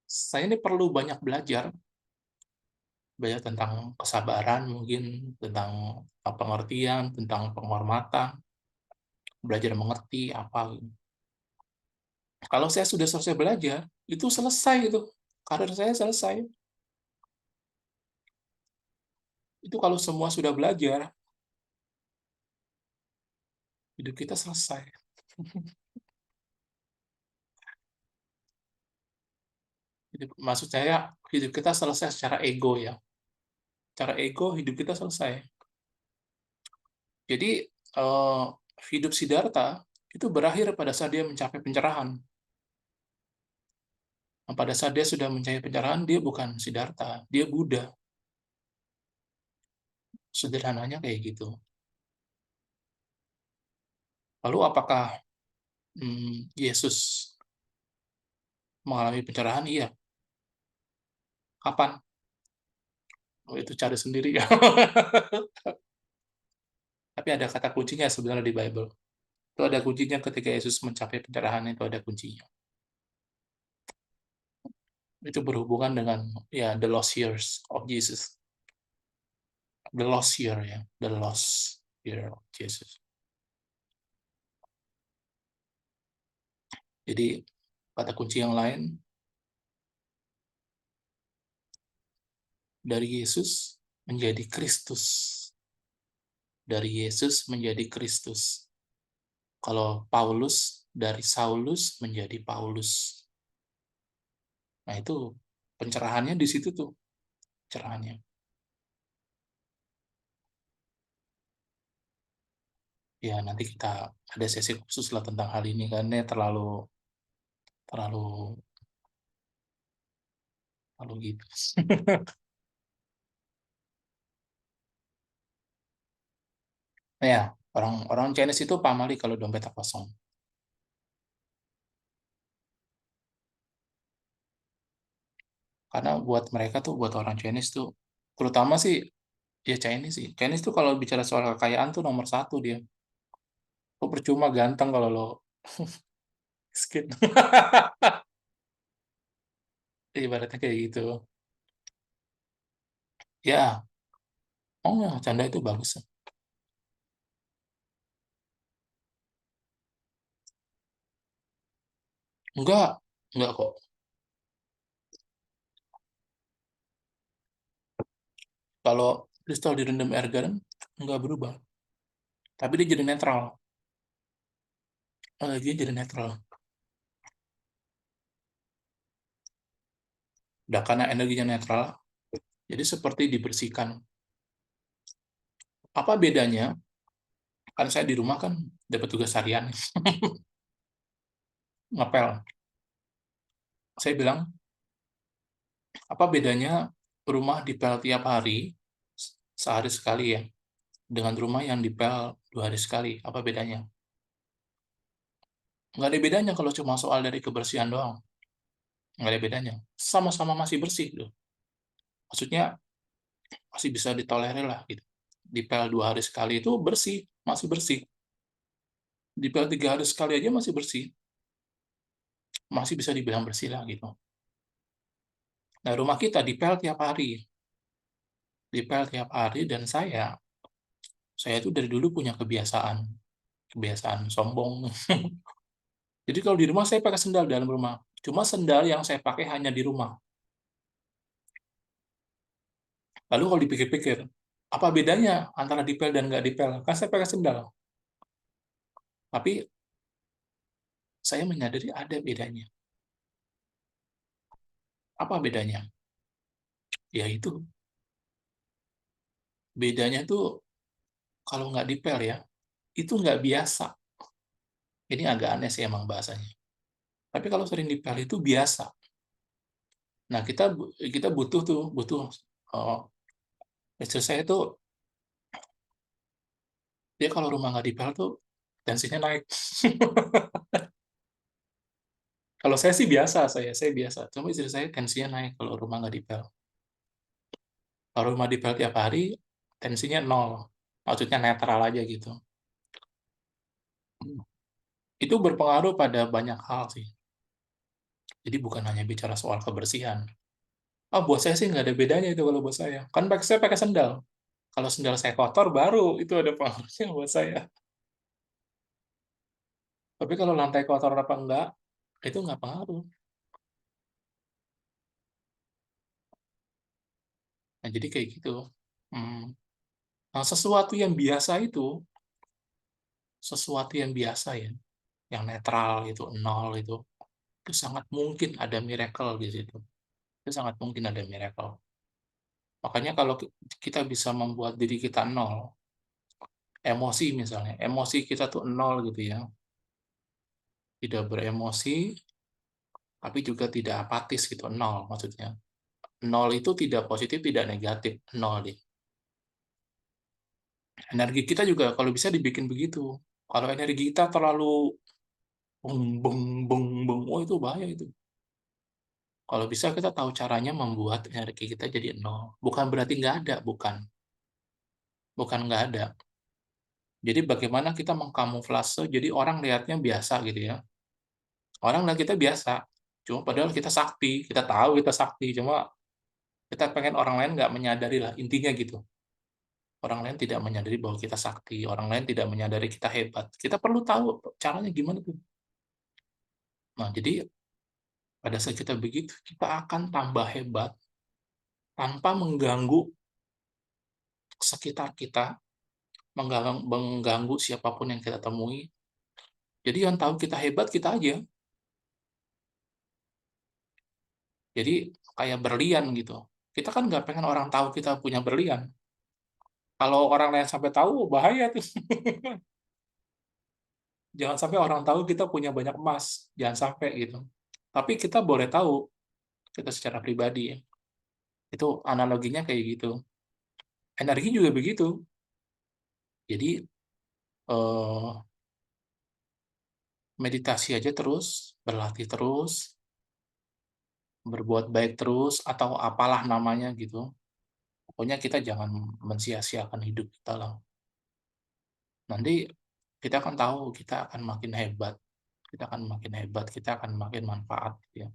Saya ini perlu banyak belajar, belajar tentang kesabaran mungkin, tentang pengertian, tentang penghormatan, belajar mengerti apa. Kalau saya sudah selesai belajar, itu selesai itu. Karir saya selesai. Itu kalau semua sudah belajar, hidup kita selesai. Maksud saya, hidup kita selesai secara ego ya. Secara ego, hidup kita selesai. Jadi, eh, hidup Siddhartha itu berakhir pada saat dia mencapai pencerahan. Nah, pada saat dia sudah mencapai pencerahan, dia bukan Siddhartha, dia Buddha. Sederhananya kayak gitu. Lalu apakah Yesus mengalami pencerahan? Iya. Kapan? Oh, itu cari sendiri ya. Tapi ada kata kuncinya sebenarnya di Bible. Itu ada kuncinya ketika Yesus mencapai pencerahan, itu ada kuncinya. Itu berhubungan dengan ya the lost years of Jesus. The lost year ya, the lost year of Jesus. Jadi kata kunci yang lain dari Yesus menjadi Kristus. Dari Yesus menjadi Kristus. Kalau Paulus, dari Saulus menjadi Paulus. Nah, itu pencerahannya di situ tuh, cerahannya. Ya, nanti kita ada sesi khusus lah tentang hal ini, karena terlalu terlalu terlalu gitu. Nah, ya, orang Chinese itu pamali kalau dompetnya kosong. Karena buat mereka tuh, buat orang Chinese tuh, terutama sih, ya Chinese sih. Chinese tuh kalau bicara soal kekayaan tuh nomor satu dia. Lo percuma ganteng kalau lo miskin. Ibaratnya kayak gitu. Ya, oh ya, canda itu bagus. Enggak, enggak kok. Kalau kristal direndam air garam, enggak berubah. Tapi dia jadi netral. Dia jadi netral. Udah karena energinya netral, jadi seperti dibersihkan. Apa bedanya? Kan saya di rumah kan dapat tugas harian, ngepel. Saya bilang, apa bedanya rumah dipel tiap hari, sehari sekali ya, dengan rumah yang dipel 2 hari sekali? Apa bedanya? Nggak ada bedanya kalau cuma soal dari kebersihan doang. Nggak ada bedanya. Sama-sama masih bersih loh. Maksudnya masih bisa ditolerir lah gitu. Dipel 2 hari sekali itu bersih, masih bersih. Dipel 3 hari sekali aja masih bersih, masih bisa dibilang bersih lah gitu. Nah, rumah kita dipel tiap hari, dan saya tuh dari dulu punya kebiasaan, kebiasaan sombong. Jadi kalau di rumah saya pakai sendal dalam rumah. Cuma sendal yang saya pakai hanya di rumah. Lalu kalau dipikir-pikir, apa bedanya antara dipel dan nggak dipel? Kan saya pakai sendal. Tapi saya menyadari ada bedanya. Apa bedanya? Yaitu bedanya tuh kalau nggak dipel ya, itu nggak biasa. Ini agak aneh sih emang bahasanya. Tapi kalau sering dipel itu biasa. Nah, kita butuh tuh, oh, istri saya tuh, dia kalau rumah nggak dipel tuh tensinya naik. Kalau saya sih biasa, saya biasa. Cuma istri saya tensinya naik kalau rumah nggak dipel. Kalau rumah dipel tiap hari, tensinya nol. Maksudnya netral aja gitu. Itu berpengaruh pada banyak hal sih. Jadi bukan hanya bicara soal kebersihan. Ah, buat saya sih nggak ada bedanya itu kalau buat saya. Kan saya pakai sendal. Kalau sendal saya kotor, baru itu ada pengaruhnya buat saya. Tapi kalau lantai kotor apa enggak, itu nggak pengaruh. Nah, jadi kayak gitu. Hmm. Nah, sesuatu yang biasa ya, yang netral itu, nol itu sangat mungkin ada miracle di situ. Itu sangat mungkin ada miracle. Makanya kalau kita bisa membuat diri kita nol, emosi misalnya, emosi kita tuh nol gitu ya, tidak beremosi, tapi juga tidak apatis gitu, nol maksudnya. Nol itu tidak positif, tidak negatif, nol deh. Energi kita juga kalau bisa dibikin begitu. Kalau energi kita terlalu bung bung bung bung, oh itu bahaya itu. Kalau bisa kita tahu caranya membuat energi kita jadi nol. Bukan berarti nggak ada, bukan. Bukan nggak ada. Jadi bagaimana kita mengkamuflase, jadi orang lihatnya biasa gitu ya. Orang lihat kita biasa, cuma padahal kita sakti, kita tahu kita sakti, cuma kita pengen orang lain nggak menyadari lah, intinya gitu. Orang lain tidak menyadari bahwa kita sakti, orang lain tidak menyadari kita hebat. Kita perlu tahu caranya gimana tuh. Nah, jadi pada saat kita begitu, kita akan tambah hebat tanpa mengganggu sekitar kita, mengganggu siapapun yang kita temui. Jadi yang tahu kita hebat kita aja. Jadi kayak berlian gitu. Kita kan nggak pengen orang tahu kita punya berlian. Kalau orang lain sampai tahu, bahaya tuh. Jangan sampai orang tahu kita punya banyak emas. Jangan sampai gitu. Tapi kita boleh tahu, kita secara pribadi ya. Itu analoginya kayak gitu. Energi juga begitu. Jadi eh, meditasi aja terus, berlatih terus, berbuat baik terus, atau apalah namanya gitu. Pokoknya kita jangan mensia-siakan hidup kita lah. Nanti kita akan tahu kita akan makin hebat, kita akan makin hebat, kita akan makin manfaat gitu ya.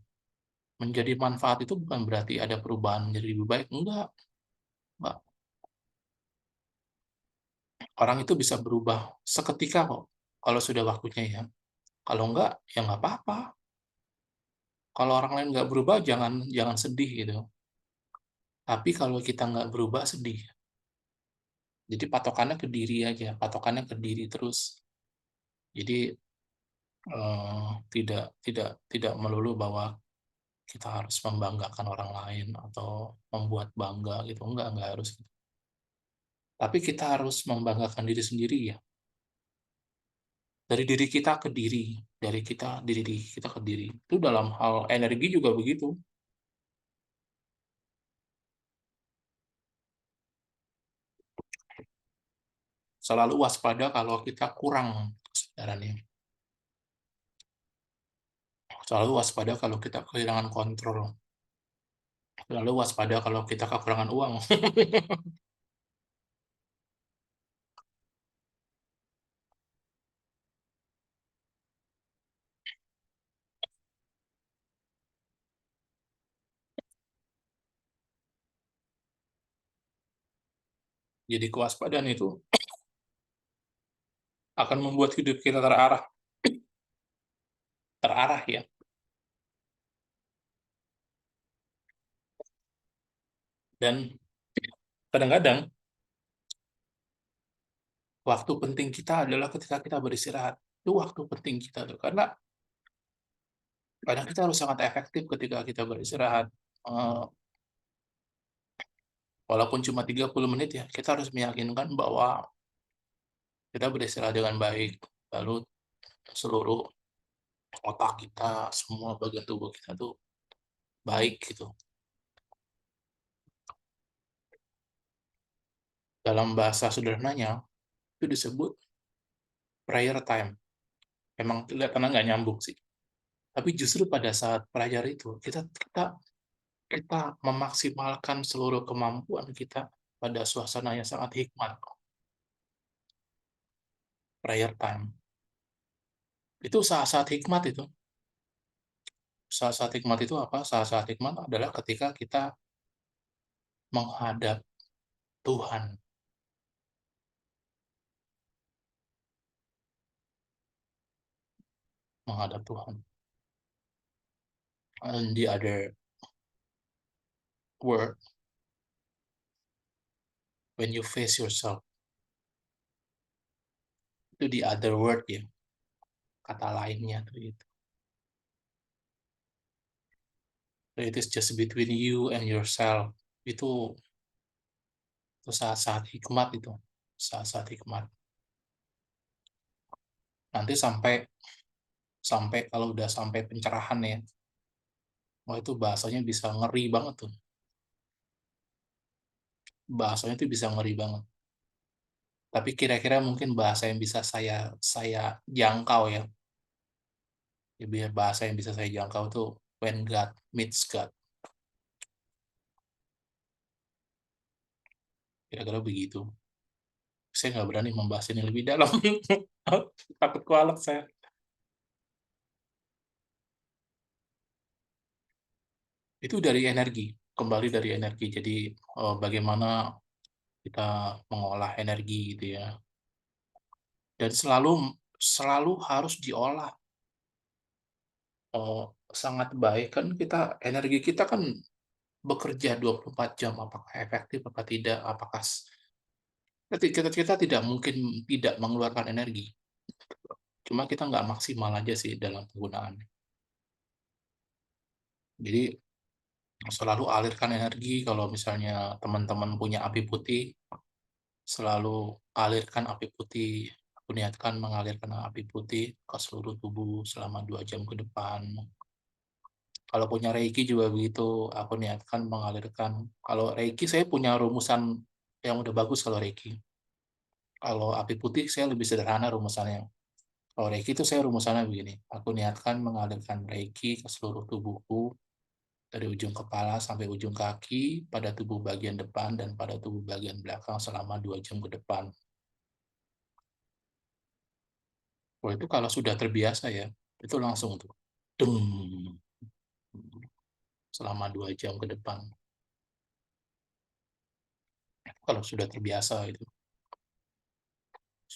Menjadi manfaat itu bukan berarti ada perubahan menjadi lebih baik, enggak, enggak. Orang itu bisa berubah seketika kok, kalau sudah waktunya ya. Kalau enggak, ya nggak apa-apa. Kalau orang lain nggak berubah, jangan jangan sedih gitu. Tapi kalau kita nggak berubah, sedih. Jadi patokannya ke diri aja, patokannya ke diri terus. Jadi tidak tidak tidak melulu bahwa kita harus membanggakan orang lain atau membuat bangga gitu, enggak harus gitu. Tapi kita harus membanggakan diri sendiri ya. Dari diri kita ke diri, dari kita diri kita ke diri. Itu dalam hal energi juga begitu. Selalu waspada kalau kita kurang kesadarannya. Selalu waspada kalau kita kehilangan kontrol. Selalu waspada kalau kita kekurangan uang. Jadi kewaspadaan itu akan membuat hidup kita terarah, terarah ya. Dan kadang-kadang waktu penting kita adalah ketika kita beristirahat. Itu waktu penting kita tuh. Karena kadang kita harus sangat efektif ketika kita beristirahat. Eh, Walaupun cuma 30 menit ya, kita harus meyakinkan bahwa kita beristirahat dengan baik. Lalu seluruh otak kita, semua bagian tubuh kita tuh baik gitu. Dalam bahasa sederhananya, itu disebut prayer time. Emang kelihatannya nggak nyambung sih. Tapi justru pada saat prayer itu, kita memaksimalkan seluruh kemampuan kita pada suasana yang sangat hikmat. Prayer time. Itu saat-saat hikmat itu. Saat-saat hikmat itu apa? Saat-saat hikmat adalah ketika kita menghadap Tuhan, menghadap Tuhan. And the other word, when you face yourself, itu the other word ya, kata lainnya tuh itu. So it is just between you and yourself. Itu, itu saat-saat hikmat itu, saat-saat hikmat. Nanti sampai sampai kalau udah sampai pencerahan ya, wah itu bahasanya bisa ngeri banget tuh. Bahasanya itu bisa ngeri banget. Tapi kira-kira mungkin bahasa yang bisa saya jangkau ya. Ya, biar bahasa yang bisa saya jangkau tuh when God meets God. Kira-kira begitu. Saya nggak berani membahas ini lebih dalam. Takut kualat saya. Itu dari energi, kembali dari energi. Jadi bagaimana kita mengolah energi gitu ya. Dan selalu selalu harus diolah sangat baik kan kita energi kita kan bekerja 24 jam apakah efektif apa tidak apakah Kita tidak mungkin tidak mengeluarkan energi, cuma kita nggak maksimal aja sih dalam penggunaannya. Jadi selalu alirkan energi kalau misalnya teman-teman punya api putih, selalu alirkan api putih. Aku niatkan mengalirkan api putih ke seluruh tubuh selama 2 jam ke depan. Kalau punya Reiki juga begitu, aku niatkan mengalirkan. Kalau Reiki saya punya rumusan yang udah bagus kalau Reiki. Kalau api putih saya lebih sederhana rumusannya. Kalau Reiki itu saya rumusannya begini, aku niatkan mengalirkan Reiki ke seluruh tubuhku, dari ujung kepala sampai ujung kaki, pada tubuh bagian depan dan pada tubuh bagian belakang selama 2 jam ke depan. Oh itu kalau sudah terbiasa ya, itu langsung tuh, deng, selama 2 jam ke depan. Kalau sudah terbiasa itu.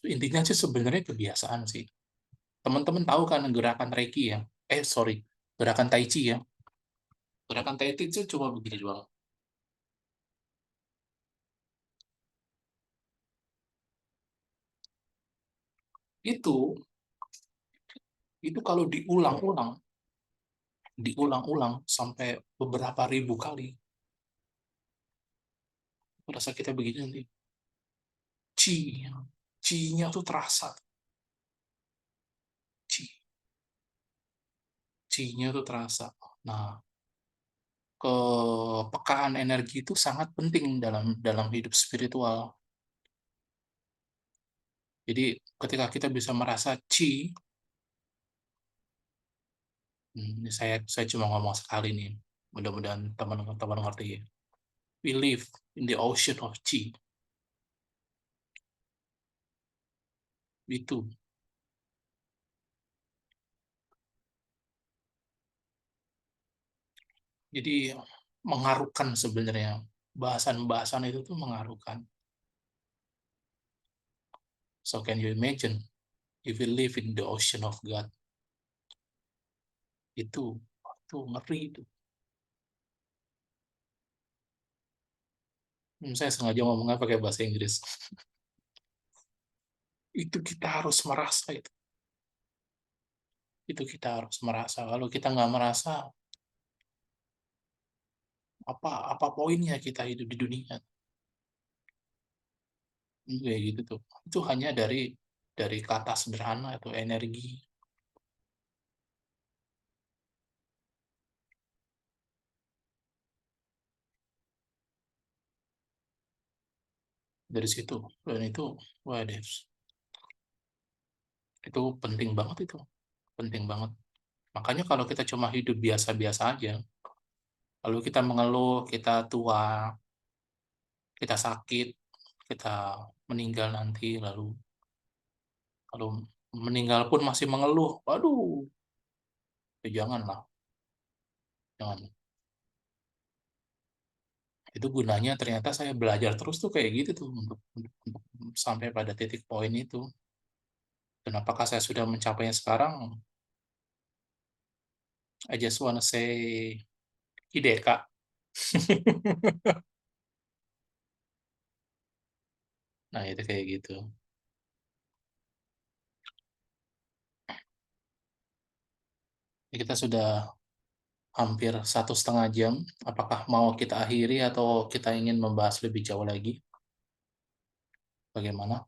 Intinya sih sebenarnya kebiasaan sih. Teman-teman tahu kan gerakan Reiki ya? Sorry, gerakan Tai Chi ya. Gerakan Tai Chi itu cuma begini doang. Itu itu kalau diulang-ulang sampai beberapa ribu kali, rasa kita begini nanti, chi, chi-nya tuh terasa, chi, chi-nya tuh terasa. Nah, kepekaan energi itu sangat penting dalam dalam hidup spiritual. Jadi ketika kita bisa merasa chi, ini saya cuma ngomong sekali nih, mudah-mudahan teman-teman ngerti ya. We live in the ocean of chi. Itu. Jadi mengharukan sebenarnya. Bahasan-bahasan itu tuh mengharukan. So can you imagine if we live in the ocean of God? Itu ngeri itu. Saya sengaja ngomongnya pakai bahasa Inggris. Itu kita harus merasa itu. Itu kita harus merasa. Kalau kita nggak merasa, apa apa poinnya kita hidup di dunia? Kayak gitu tuh. Itu hanya dari kata sederhana itu energi. Dari situ. Dan itu, wah, itu penting banget itu. Penting banget. Makanya kalau kita cuma hidup biasa-biasa aja, lalu kita mengeluh, kita tua, kita sakit, kita meninggal nanti, lalu kalau meninggal pun masih mengeluh, waduh, ya janganlah, jangan. Itu gunanya ternyata saya belajar terus tuh kayak gitu tuh untuk sampai pada titik poin itu. Dan apakah saya sudah mencapainya sekarang? I just wanna say IDK. Nah itu kayak gitu. Kita sudah hampir 1,5 jam. Apakah mau kita akhiri atau kita ingin membahas lebih jauh lagi? Bagaimana?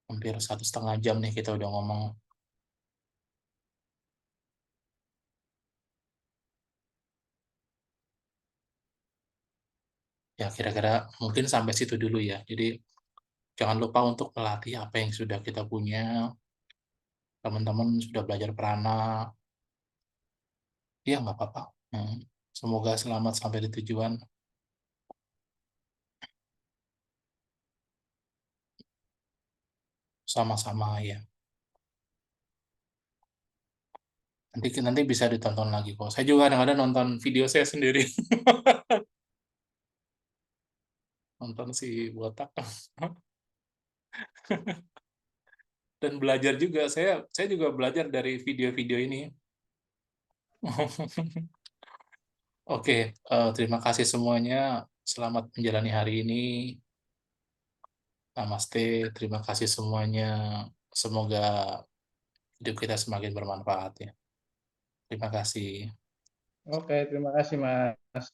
Hampir 1,5 jam nih kita udah ngomong. Ya kira-kira mungkin sampai situ dulu ya. Jadi jangan lupa untuk melatih apa yang sudah kita punya. Teman-teman sudah belajar prana, ya nggak apa-apa. Hmm. Semoga selamat sampai di tujuan. Sama-sama ya. Nanti bisa ditonton lagi kok. Saya juga kadang-kadang nonton video saya sendiri. Nonton si botak. Dan belajar juga. Saya juga belajar dari video-video ini. Oke, terima kasih semuanya. Selamat menjalani hari ini. Namaste, terima kasih semuanya. Semoga hidup kita semakin bermanfaat ya. Terima kasih. Oke, terima kasih Mas.